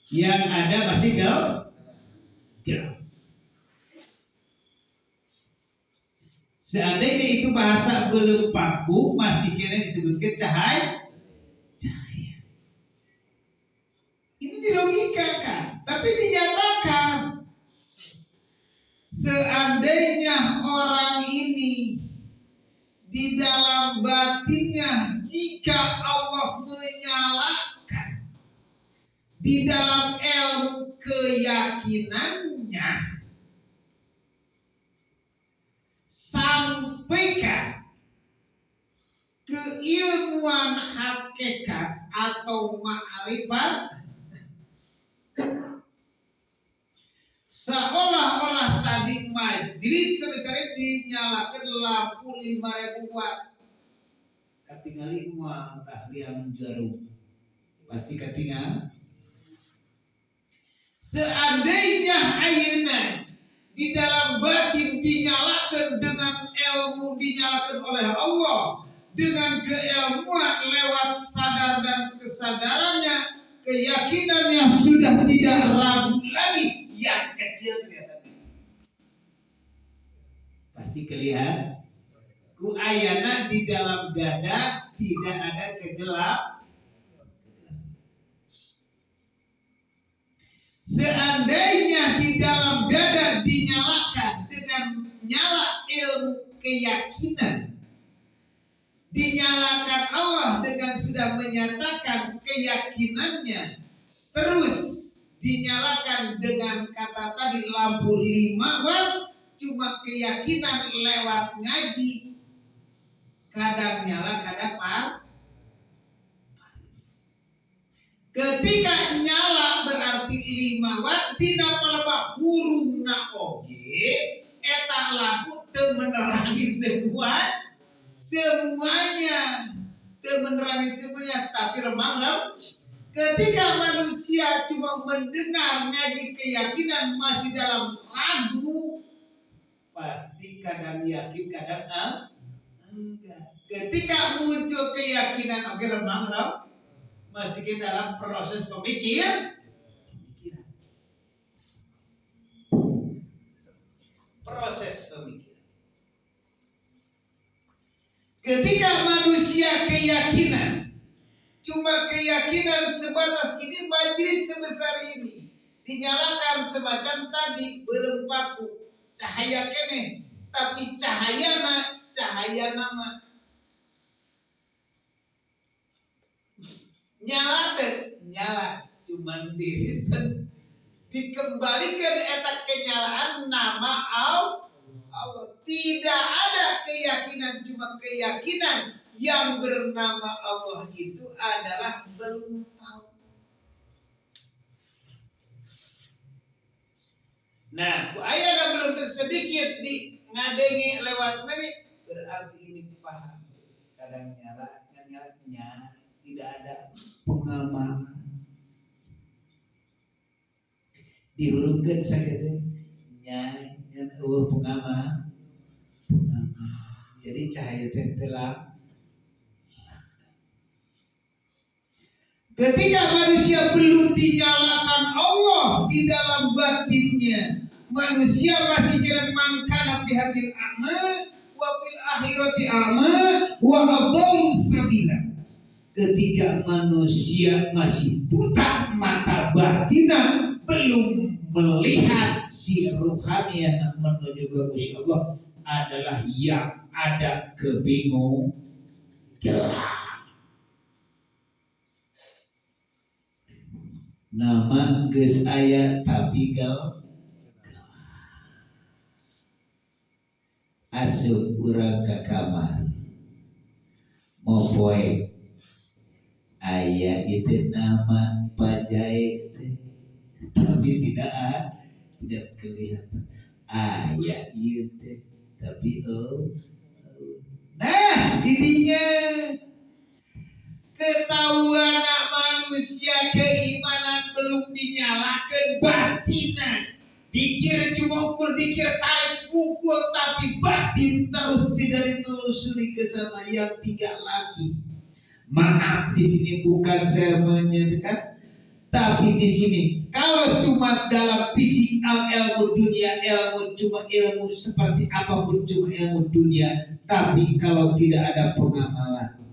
Yang ada masih gelap. Seandainya itu bahasa belum paku, masih kira disebutkan cahaya. Ini dilogikakan. Seandainya orang ini di dalam batinnya, jika Allah menyalakan di dalam ilmu keyakinannya, sampaikan keilmuan hakikat atau ma'rifat, seolah-olah tadi majelis sebesar ini dinyalakan lampu 5.000 watt. Katingali mual tahliang jarum. Pasti katingal. Seandainya ayeuna di dalam batin dinyalakan dengan ilmu dinyalakan oleh Allah, dengan keilmuan lewat sadar dan kesadarannya, keyakinannya sudah tidak ragu lagi. Yang kecil kelihatan. Pasti kelihatan. Ku ayana di dalam dada tidak ada kegelap. Seandainya di dalam dada dinyalakan dengan nyala ilmu keyakinan, dinyalakan Allah dengan sudah menyatakan keyakinannya, terus dinyalakan dengan kata tadi lampu 5 watt, cuma keyakinan lewat ngaji, kadang nyala kadang padam. Ketika nyala berarti 5 watt, tidak melebak hurungna oge, eta lampu teu menerangi semuanya, teu menerangi semuanya, tapi remang-remang. Ketika manusia cuma mendengar ngaji keyakinan masih dalam ragu, pasti kadang yakin kadang enggak. Ketika muncul keyakinan oke remang-remang, masih kita dalam proses pemikiran. Proses pemikiran. Ketika manusia keyakinan, cuma keyakinan sebatas ini, majelis sebesar ini dinyalakan semacam tadi belum paku cahaya kene, tapi cahaya nama nyala cuman diri sendiri, dikembalikan etak kenyalaan nama Allah. Tidak ada keyakinan, cuma keyakinan yang bernama Allah itu adalah belum tahu. Nah, ayat belum tersedikit di ngadengi lewat ngeri, berarti ini paham. Kadang nyalanya tidak ada pengamalan. Dihurufkan saja nyanya pengamal. Jadi cahaya telah. Ketika manusia belum dinyalakan Allah di dalam batinnya, manusia masih jalan mangkana fi hadil a'ma wa fil akhirati a'ma wa adallu sabila. Ketika manusia masih buta mata batinnya, belum melihat si ruhaniah menuju ke Gusti Allah, adalah yang ada kebingungan. Nama geus aya tapi gal asup urang ka kamar mopoe aya itu nama pajaik tapi tidak kelihatan aya ieu teh tapi nah didinya ketahuan manusia keimanan belum dinyalakan batinan, dikira cuma ukur dikir tarik pukul, tapi batin terus tidak ditelusuri ke sana yang tiga lagi. Maaf, di sini bukan saya menyatakan, tapi di sini kalau cuma dalam fisik ilmu dunia, ilmu cuma ilmu seperti apapun cuma ilmu dunia, tapi kalau tidak ada pengamalan,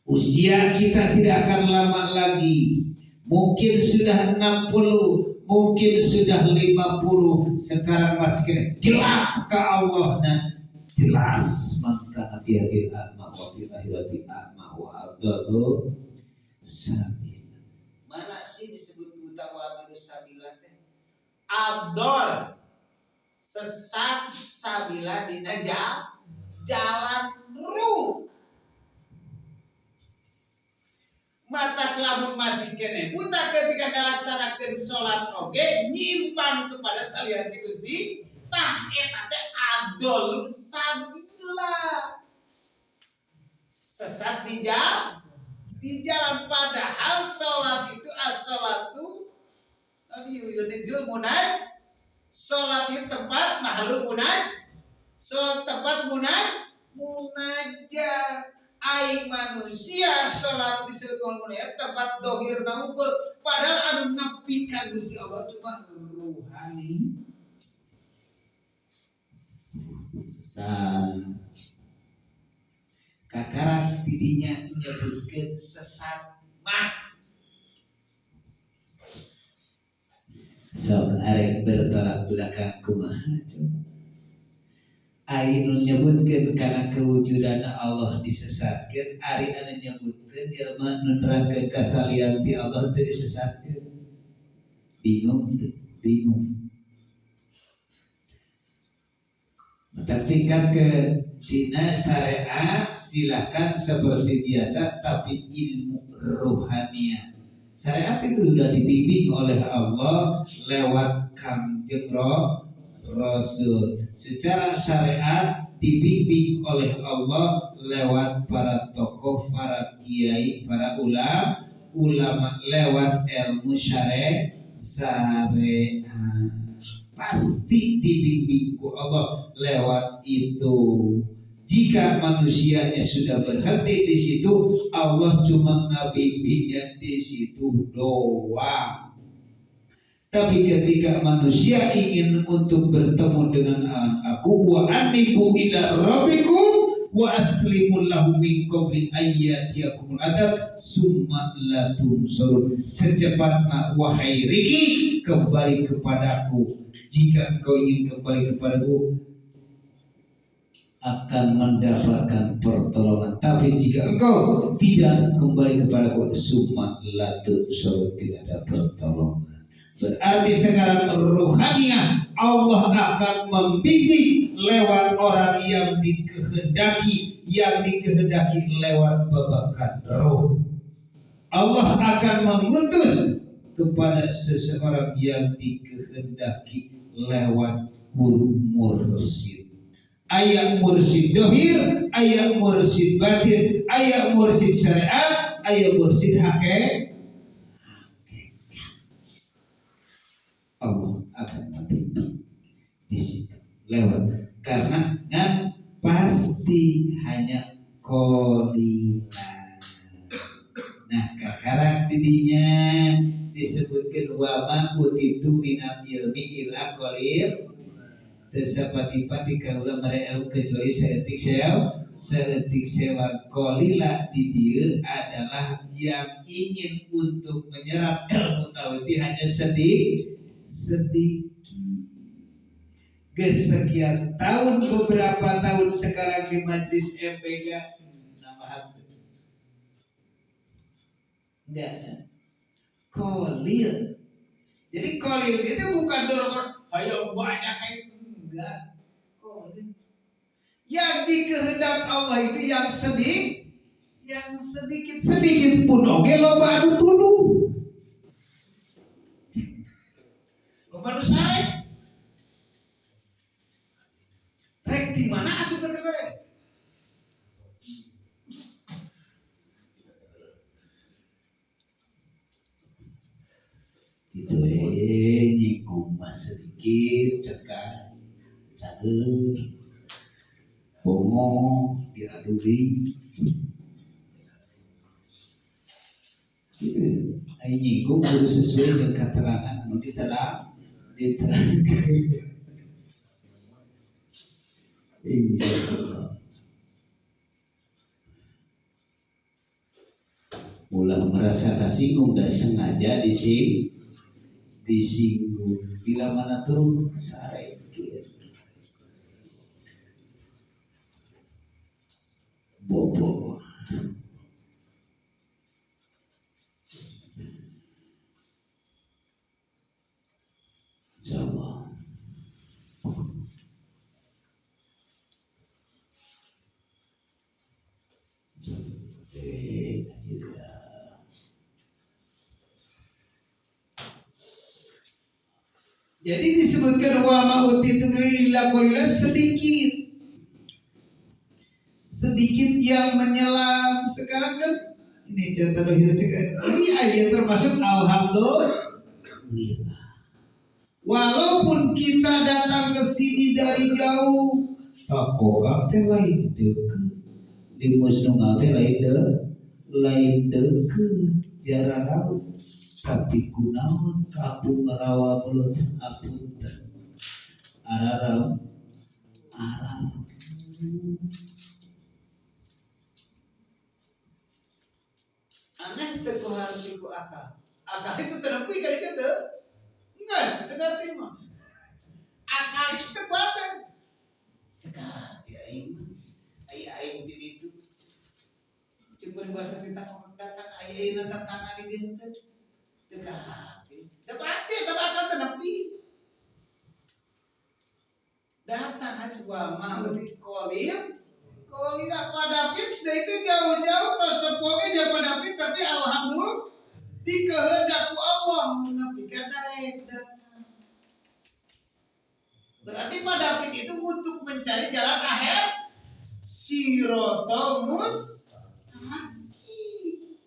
usia kita tidak akan lama lagi. Mungkin sudah 60, mungkin sudah 50, sekarang masih gelap ke Allah. Nah, jelas maka nabi hadil a'ma wa fil akhirati a'ma wa adallu sabil. Mana sih disebut buta wa adallu sabila teh? Abdol sesat sabila dina jalan ruh. Mata lamun masih kene buta ketika ngalaksanakeun salat oge nyimpang kepada salian ti Gusti tah eta teh adol sabila sesat di jalan padahal salat itu as-salatu tadi yunizul munaj salat itu tempat makhluk munaj salat tempat munajat ai manusia salat disebut munajat tempat dohir naukur padahal anu nepi ka Gusti Allah cuma ruhani sesat kakarak tidinya nyebutkeun sesat mah sok arek bertolak belakang kumaha coba ari nu nyebutkeun kana kewujudan Allah disesatkeun ari anu nyebutkeun jelema nu nerangkeun kasalian ti Allah teh disesatkeun bingung tingkat ke dina syariat silahkan seperti biasa tapi ilmu rohaniah syariat itu sudah dibimbing oleh Allah lewat Kangjeng Rasul secara syariat dibimbing oleh Allah lewat para tokoh, para kiai, para ulama lewat ilmu syariat pasti dibimbing ku Allah lewat itu. Jika manusianya sudah berhenti di situ, Allah cuma ngabimbingnya di situ doang. Tapi ketika manusia ingin untuk bertemu dengan aku, wa anibu ila rabbikum wa aslimu lahu min qabli ayyatiyakumul adab summa la tunsarun. Secepatnya wahai Riki, kembali kepadaku. Jika engkau ingin kembali kepadaku, akan mendapatkan pertolongan. Tapi jika engkau tidak kembali kepadaku, summa la tunsarun, tidak ada pertolongan. Berarti sekarang rohaniah Allah akan membimbing lewat orang yang dikehendaki lewat babakan roh. Allah akan mengutus kepada seseorang yang dikehendaki lewat guru mursyid. Ayat mursyid dohir, ayat mursyid batin, ayat mursyid syariat, ayat mursyid hakikat. Allah akan membimbing di situ lewat karena pasti hanya qalilan. Nah, kakarak didinya disebutkan wa ma utitu minal ilmi illa qalil. Tesapati-pati kaula mereka kecuali seetik sewa qalila di dieu adalah yang ingin untuk menyerap ilmu tauhid hanya sedikit. Kesekian tahun, beberapa tahun sekarang di majlis MPK nambahan enggak kolil. Jadi kolil itu bukan dorongan ayo banyak itu enggak. Kolil yang dikehendak Allah itu yang sedikit pun oke loba anu tuduh. Baru saya rek di mana asup berkere gitu nyinggung sedikit cekak cager bongo diaduli gitu nyinggung harus sesuai dengan keterangan anu diterangkan. Ulah merasa kasinggung dan sengaja disinggung. Bila mana tuh sarekir bobo. Jawa. Jadi disebutkan wa ma'utitu illa qalila, sedikit yang menyelam. Sekarang kan ini contoh ini ayat termasuk alhamdulillah. Walaupun kita datang ke sini dari jauh, Pakokak teh lain deukeut. Di musnungal teh lain deukeut jararau. Tapi kunaon kapung ngarawa belut apunten. Ararau ararau. aneh teu harti ku akal. Akal itu tenepi ka dieu teu? Enggak, teu ngarti mah. Akal itu teu kuatan. Teka, ya aing aing di ditu. Cuma bahasa kita datang aing datang di dieu teh. Teka. Teu pasti teu akal tenepi. Datang sebuah makhluk kolir apa David, nah itu jauh-jauh tersepoknya japa David, tapi alhamdulillah di kehendak Allah menafikan daek datang. Berarti Pak David itu untuk mencari jalan akhir Sirotol mustaqim.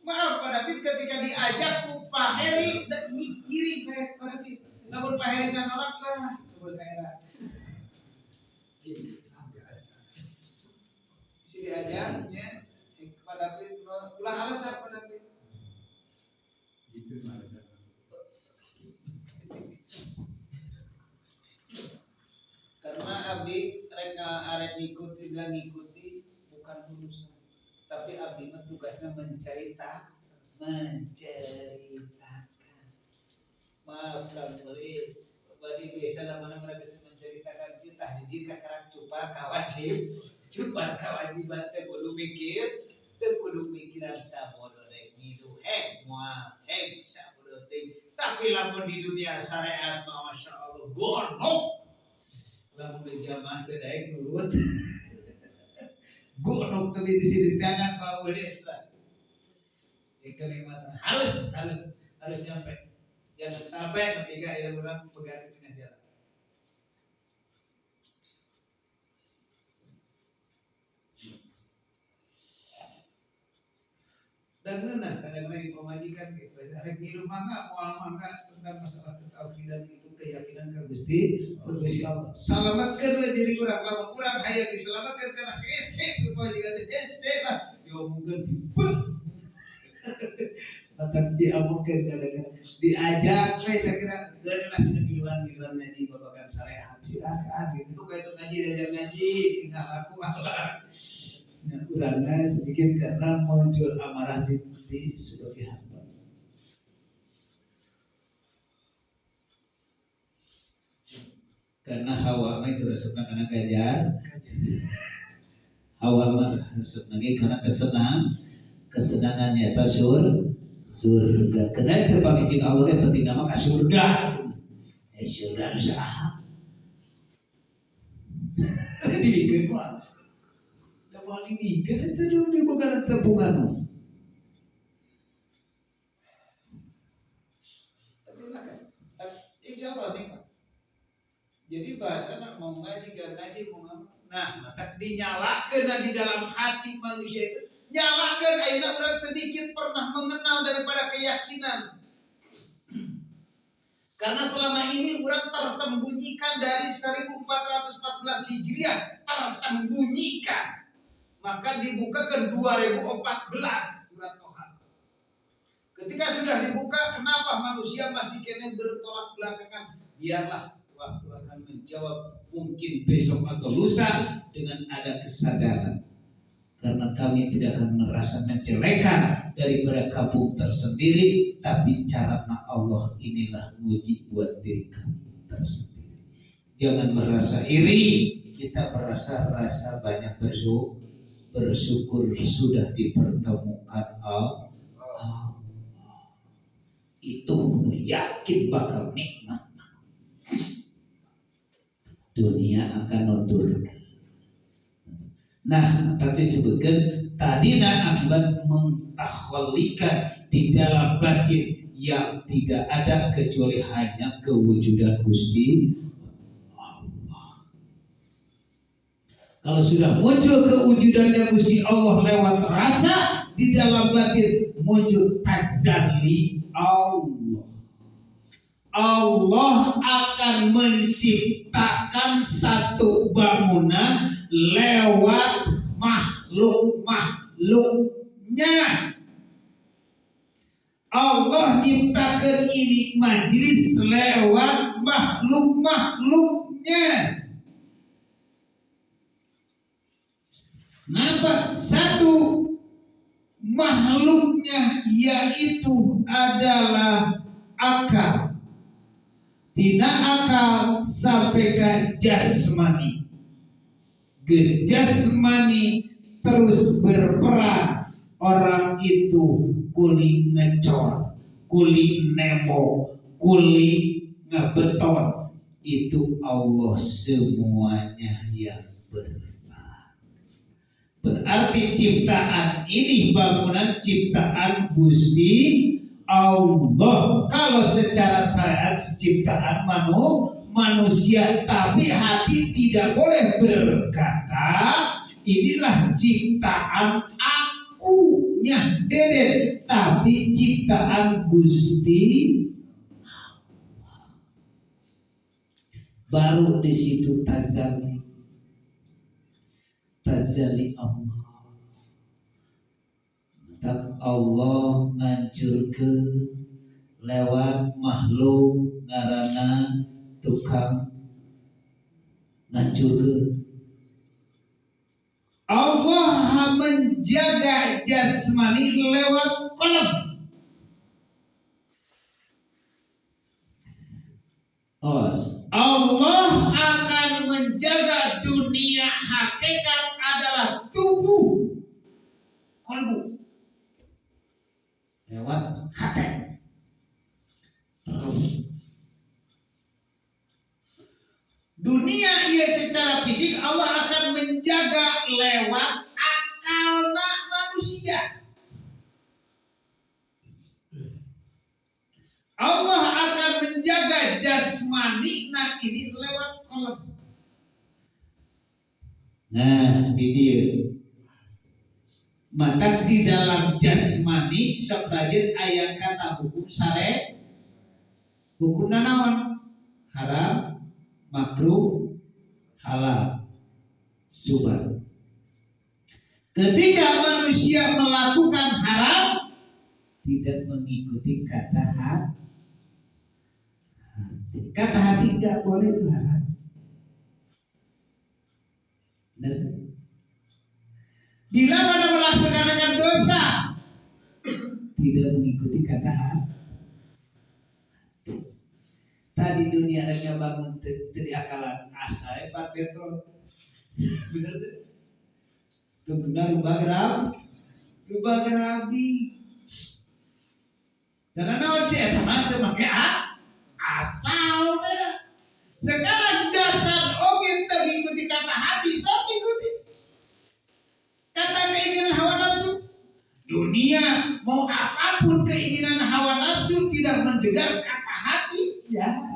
Maaf Pak David ketika diajak Pak Heri ngiring Pak David. Namun Pak Heri dan nolak lah. Coba saya si diajarnya Pak David ulah alasan Pak David. Karena abdi arek ngikuti bukan urusan, tapi abdi mah tugasnya menceritakan. Maaf Kang Tulis, badi biasa lamana mereka menceritakan kita jadi kakarak cupar kawajiban teh kudu mikiran sabodo rek ngilu moal sabodo teh. Tapi lamun di dunia syariat masya Allah gonok. Lamun di jamaah teh daek nurut. Gonok teh di sini tangan Pak Ulis lah. Kenikmatan harus nyampe. Jangan sampai ketika ada orang pegang di tengah jalan. Dan ngeunah kadang-kadang di pemajikan gitu. Arek di rumah moal mangga tentang masalah ketauhidan itu keyakinan ka Gusti Allah. Selamatkan diri urang, lamun urang hayang diselamatkan karena hese pemajikan hese lah. Diomongkeun dipet. Tetap diomongkeun gara-gara diajak saya kira geus miluan ngaji babakan syariat silakan gitu. Itu ngaji diajar ngaji tinggal aku akhlak. Nah, urangna sedikit karena muncul amarah di sebagai hamba. Karena Hawa mah itu resepna kana gajar. Hawa mah resepna ge kana kesenangan nyata surga. Karena itu pamijing Allah teh penting nama ka surga. Surga nu saha? Ada dibikeun mah. Da moal dibikeun teh nu diboga tepungan. Insya Allah nih Pak. Jadi bahasa nak mau ngaji gak ngaji mau ngapa? Nah, tak dinyalakan di dalam hati manusia itu. Nyalakan ayeuna urang sedikit pernah mengenal daripada keyakinan. Karena selama ini orang tersembunyikan dari 1414 Hijriah, tersembunyikan. Maka dibuka ke 2014 surat Toha. Ketika sudah dibuka, kenapa manusia masih kena bertolak belakangan? Biarlah waktu akan menjawab, mungkin besok atau lusa dengan ada kesadaran. Karena kami tidak akan merasa menjelekan daripada kampung tersendiri, tapi cara Allah inilah nguji buat diri kami tersendiri. Jangan merasa iri, kita merasa rasa banyak bersyukur sudah dipertemukan Allah. Itu yakin bakal nikmat. Dunia akan nutur. Nah, tapi sebutkan tadi akibat mentahwalikan di dalam batin yang tidak ada kecuali hanya kewujudan Gusti Allah. Kalau sudah muncul kewujudannya Gusti Allah lewat rasa, di dalam batin muncul tajalli Allah. Allah akan menciptakan satu bangunan lewat makhluk-makhluknya. Allah ciptakan ini majlis lewat makhluk-makhluknya. Kenapa? Satu, makhluknya yaitu adalah akal. Tidak akal sampai ke jasmani. Jasmani terus berperan. Orang itu kuli ngecor, kuli nemo, kuli ngebeton. Itu Allah semuanya yang berperan. Berarti ciptaan ini bangunan ciptaan Gusti Allah. Kalau secara syariat ciptaan manusia, tapi hati tidak boleh berkata inilah ciptaan akunya Deden, tapi ciptaan Gusti Allah. Baru di situ tazali Allah. Tak Allah ngancurkeun lewat makhluk ngaranna tukang ngancurkeun. Allah menjaga jasmani lewat qalam. Allah akan menjaga dunia hakikat adalah tubuh qalbu lewat hati. Dunia ia secara fisik Allah akan menjaga lewat akal manusia. Allah akan menjaga jasmani ini lewat qalam. Nah, di dia. Maka di dalam jasmani sakrajen aya kata hukum syar'i. Hukum naon? Haram, makruh, halal, subhan. Ketika manusia melakukan haram, tidak mengikuti kata hati. Kata hati tidak boleh itu haram. Bila mana melaksanakan dosa, tidak mengikuti kata hati. Tadi dunia hanya bangun dari akalan asal Pak Petro. Benar tuh? Benar rubah gerabi. Karena naon sih eta mah teu make asal teh. Sekarang jasad oge teu ngikuti kata hati, sok ikuti. Kata keinginan hawa nafsu. Dunia mau apapun keinginan hawa nafsu tidak mendengar kata hati, ya.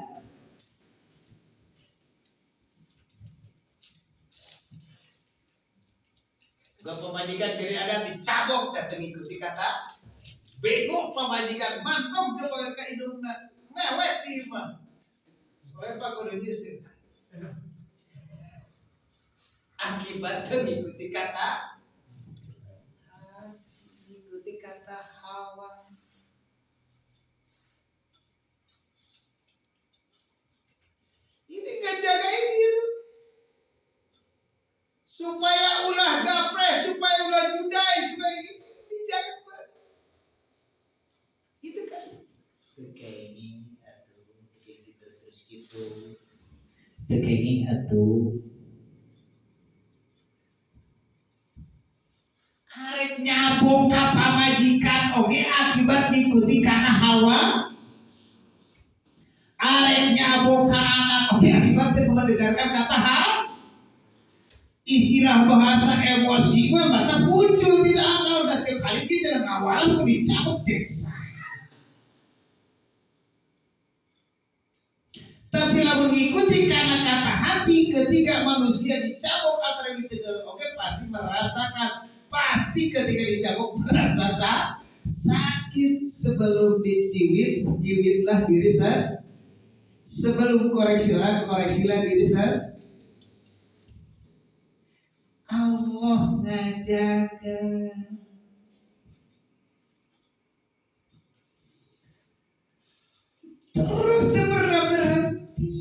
Gak pemajikan diri ada dicabok dan mengikuti kata bego pemajikan mantap ke hidupnya mewek di imam. Soalnya Pak Kudu Yusuf akibat mengikuti kata hawa. Ini nggak jagain diri supaya ulah gapres, supaya ulah judai, supaya ini dijaga. tekenging atuh arek nyabung ka pamajikan oge akibat diikuti karena hawa, arek nyabung ka anak oge akibat mendengarkan kata hal. Istilah bahasa emosi mah mata muncul tidak akal dan tiap kali kita ngawalas mau dicabut jeksa. Tapi lamun mengikuti karena kata hati ketika manusia dicabuk atau ditegur oke pasti merasakan, pasti ketika dicabuk merasa sakit. Sebelum ciwitlah diri sendiri. Sebelum koreksilah diri sendiri. Allah ngajakan terus pernah berhenti.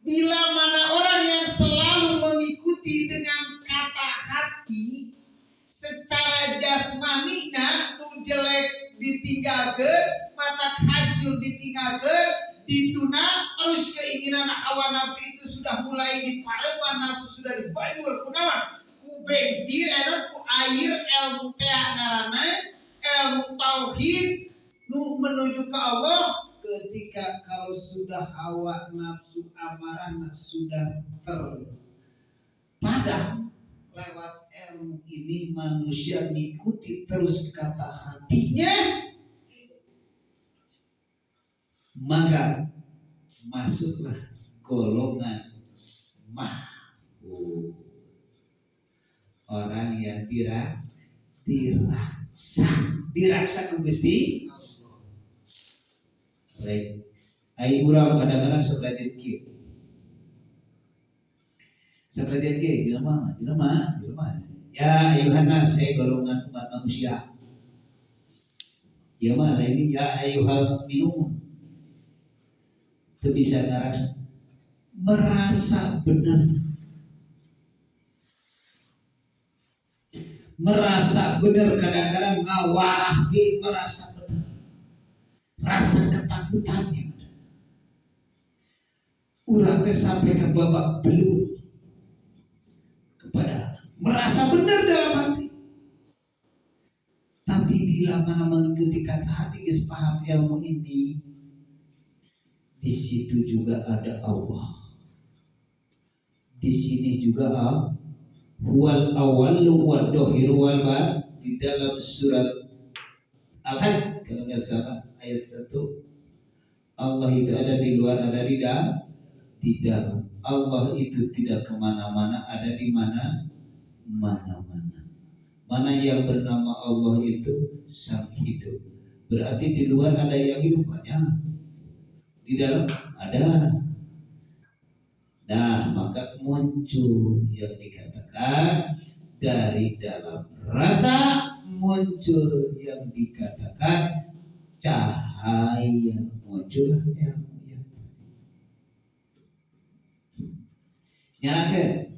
Bila mana orang yang selalu mengikuti dengan kata hati secara jasmani nu jelek ditinggalkeun, mata hancur ditinggalkeun, dituna terus keinginan hawa nafsu itu sudah mulai dipareman, nafsu sudah dibanyur kunaon ku bensin ku air ilmu teh ngaranna ilmu tauhid nu menuju ke Allah. Ketika kalau sudah hawa nafsu amarah sudah terpadam lewat ilmu ini, manusia mengikuti terus kata hatinya, maka masuklah golongan mahfuz, orang yang diraksa ku Gusti. Baik, ai urang kadang-kadang seperti kieu. Seperti kieu jelema. Ya ayuhan nas, saya golongan umat manusia. Ya mah ini ya ayuhal minum. Itu bisa merasa benar kadang-kadang ngawarah ge merasa benar, rasa ketakutannya urang teh sampai ke babak belur kepada merasa benar dalam hati. Tapi bila mana mengikuti kata hati geus paham ilmu ini, di situ juga ada Allah. Di sini juga huwal awwal wal dhahir wal batin. Di dalam surat Al-Hajj kalau nggak salah ayat 1, Allah itu ada di luar, ada di dalam. Allah itu tidak kemana-mana, ada di mana-mana. Mana yang bernama Allah itu sang hidup. Berarti di luar ada yang hidup banyak, di dalam ada. Nah, maka muncul yang dikatakan dari dalam rasa, muncul yang dikatakan cahaya, muncul yang nyalakan.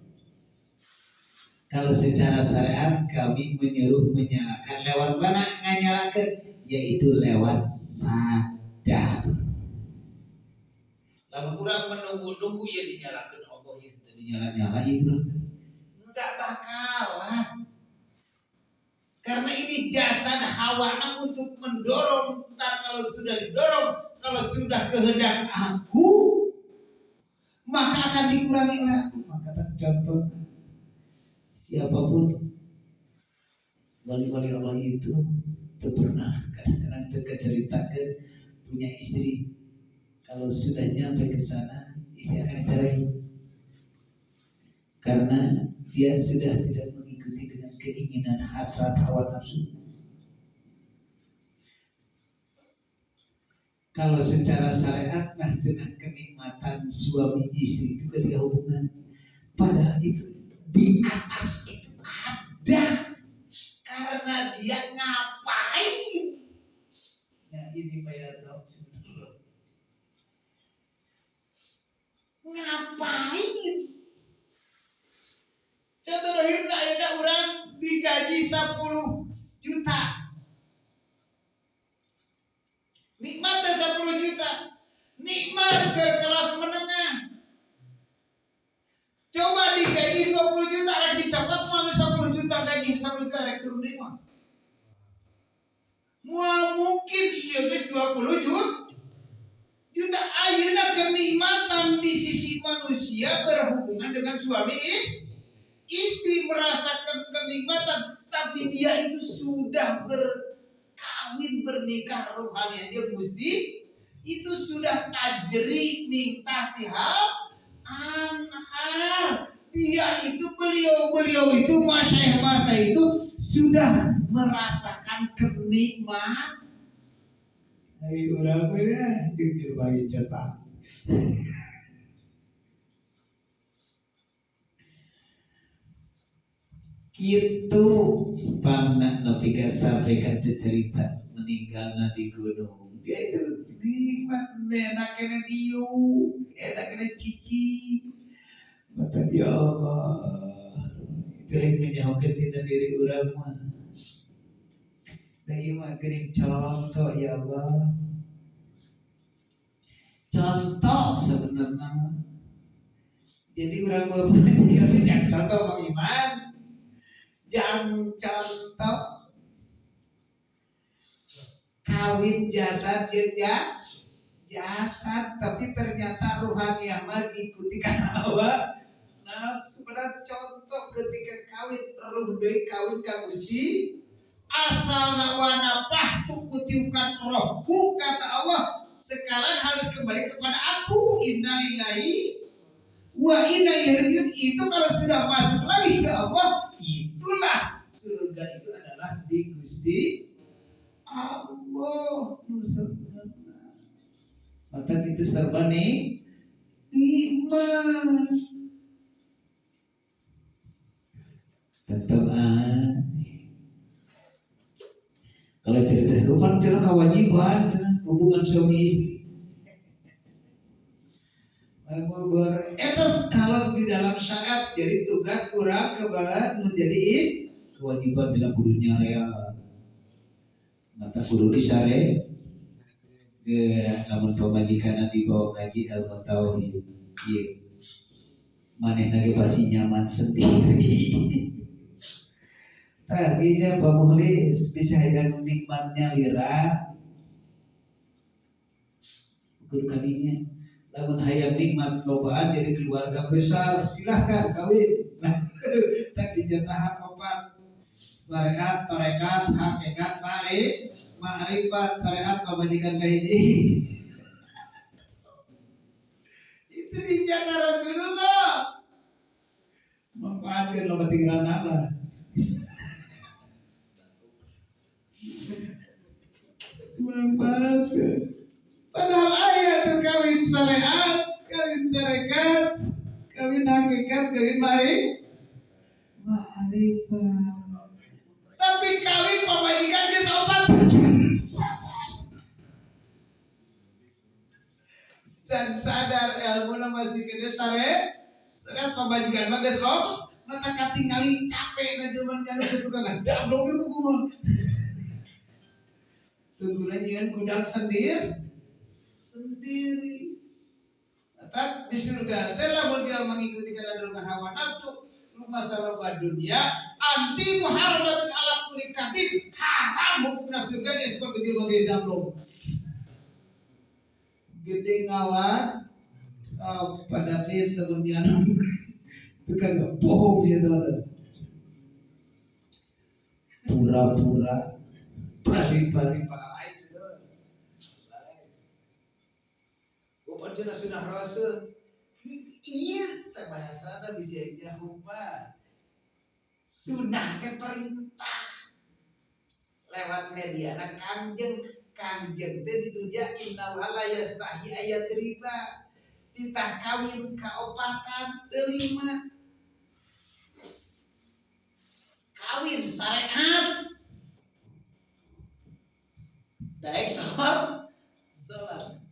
Kalau secara syariat kami menyuruh menyalakan lewat mana nganyalakan, yaitu lewat sadar. Lalu kurang menunggu ya dinyalakan Allah ya, dinyala ya enggak bakalan. Karena ini jasad hawa untuk mendorong. Ntar kalau sudah didorong, kalau sudah kehendak aku, maka akan dikurangi oleh aku. Maka contoh siapapun wali-wali Allah itu pernah kadang-kadang ceritakan punya istri, kalau sudah nyampe ke sana istri akan dicerai karena dia sudah tidak mengikuti dengan keinginan hasrat hawa nafsu. Kalau secara syariat maksudnya kenikmatan suami istri itu ketika hubungan, padahal itu di atas itu ada karena dia ngapain. Nah ini bayar dong sebenarnya. Ngapain? Contoh dohirna ada orang digaji 10 juta. Nikmatnya 10 juta. nikmat ke kelas menengah. Coba digaji 20 juta, rek dicokot mau 10 juta gaji 10 juta rek turun lima. Mau mungkin iya guys 20 juta ayeuna kenikmatan di sisi manusia berhubungan dengan suami istri merasakan kenikmatan, tapi dia itu sudah berkawin bernikah rohani aja Gusti itu sudah tajri minta tihab anhar. Dia itu beliau itu masa itu sudah merasakan kenikmatan. Ayo orang bener jujur bagi cetak. Gitu pangna nepi ka sampai ka cerita meninggalna di gunung. Dia itu nikmat enak kena diu, enak kena cici. Maka ya Allah, itu yang menyahukan dina diri urang mah. Da ieu mah geuning contoh ya Allah. Contoh sebenarnya. Jadi urang mah Jangan contoh Bang Iman. Jangan contoh kawin jasad jasad tapi ternyata rohaniah mah diikuti karena hawa nafsu. Padahal contoh ketika kawin ruh deui kawin ka Gusti asal nawana pahtu kutiukan rohku kata Allah sekarang harus kembali kepada aku. Innalillahi wa inna ilaihi rajiun. Itu kalau sudah masuk lagi ke Allah, itulah surga itu adalah di Gusti Allah. mata itu serba nih iman. Tetap kalau cerita hukuman cerita kewajiban hubungan suami istri. Itu kalau di dalam syariat jadi tugas kurang menjadi Kewajiban tidak kudunya rea mata kudu disare namun pemajikan di bawah ngaji ilmu tauhid ieu manehna ge pasti nyaman sendiri. Tadinya Pak Muhlis bisa yang nikmatnya lira ukur kalinya lamun hayang nikmat lobaan jadi keluarga besar silahkan kawin. Tak dijatah opat syariat tarekat hakikat ma'rifat syariat pemajikan kahiji itu dijaga Rasulullah. manfaatkeun loba tinggalan Allah. Manfaatkeun. Padahal ayat tuh kawin syariat, kawin tarekat, kawin hakikat, kawin ma'rifat. Tapi kawin pemajikan geus opat. Dan sadar ilmu masih kena syariat pemajikan mah geus opat. Mata katingali capek na jelema anu kitu kan. Dablok buku mah. Tuntunan nyeun budak sendiri. Tetap di surga teh lamun dia mengikuti kana dengan hawa nafsu masalah dunia anti muharramatun ala kulli katib haram hukumna surga di sebab begitu bagi dablok. Gede ngawan pada pin temennya tukang bohong dia teman. Pura-pura Pari-pari para lain itu. Bukan cina sunnah Rasul. Iya, tak bahasa ada bisa aja lupa. Sunnah ke perintah lewat media. Nah kangjeng teh dituja inna la yastahi ayat riba. Titah kawin kaopatan telima. Kawin syariat. Daek sholat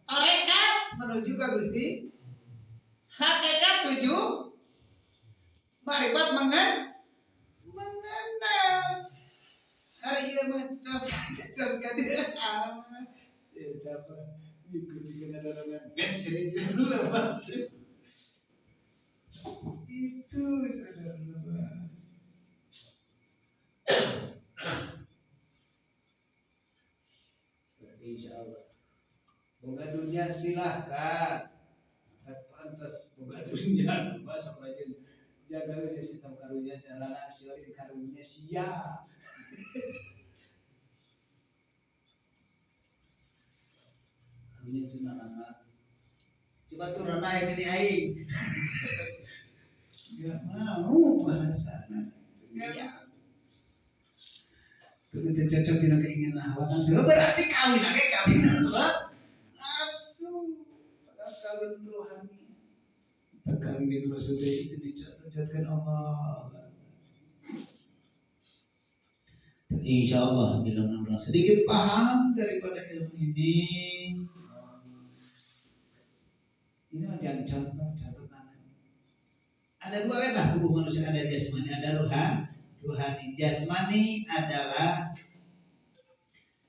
tarekat menuju ke Gusti hakikat tujuh marifat mengenal hari ini cos kadang sudah Ikut dengan dorongan bensin dulu apa? Itu saudara. Insya Allah. Boga dunia silahkan. Pantas boga dunia. Masa aja jaga dia sistem karunia cara asiorin karunia siap. Karunia cina anak. Coba tuh renai ini aing. Gak mau bahasana. Ya. Itu cocok dengan keinginan hawa nafsu. Berarti kawin lagi kawin nafsu. Padahal kawin rohani. Kawin Rasulullah itu dicatatkan Allah. Insya Allah bila orang sedikit paham daripada ilmu ini mah jangan contoh-contohkan. Ada dua bebas tubuh manusia, ada jasmani, ada ruhani. Jasmani adalah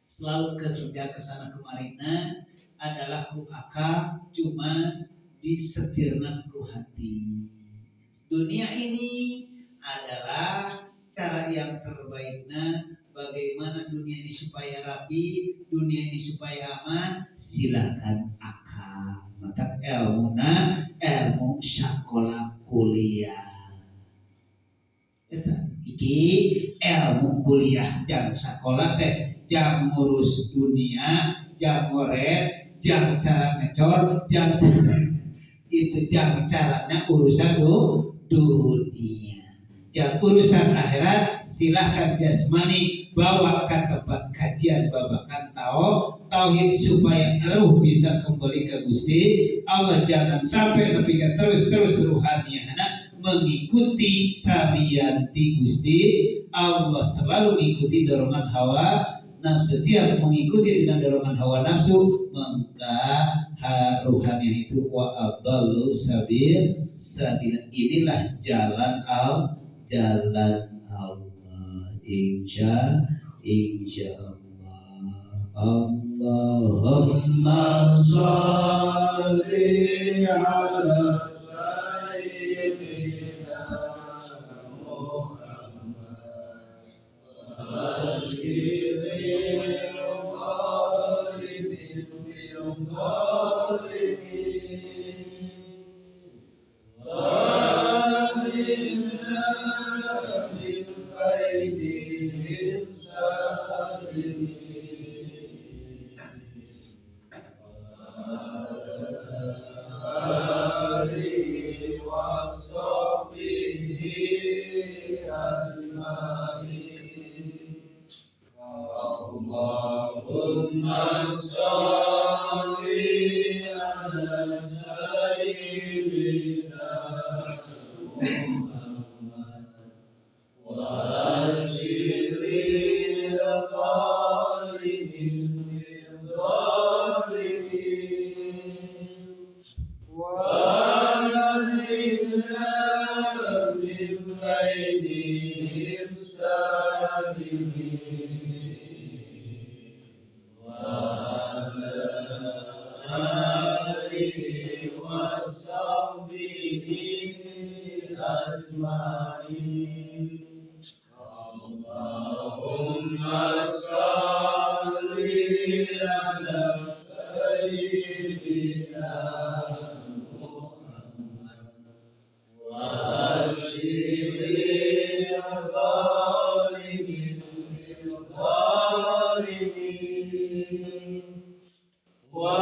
selalu kerja kesana kemarina, adalah ku akal cuma disetirna ku hati. Dunia ini adalah cara yang terbaiknya bagaimana dunia ini supaya rapi, dunia ini supaya aman, silakan akal. Maka ilmu sekolah kuliah. Iki ilmu kuliah jam sekolah teh jam ngurus dunia, jam ngoret, jam cara ngecor, jam cara itu jam caranya urusan dunia. Jam urusan akhirat silahkan jasmani bawakan tempat kajian babakan tauhid supaya ruh bisa kembali ke Gusti Allah. Jangan sampai nepikeun terus ruhaniana mengikuti sabiyanti Gusti Allah, selalu mengikuti dorongan hawa nafsu. Setiap mengikuti dengan dorongan hawa nafsu maka ruhaniah itu wa adallu sabil. Inilah jalan Allah. Insya Allah. Allahumma sholli ala sayyidina Muhammad wa Allahumma sholli ala sayyidina Muhammad wa ashiril zalimin wa nahdina min bainihim salimin Allahumma sholli ala sayyidina Muhammad wa ashiril zalimin wa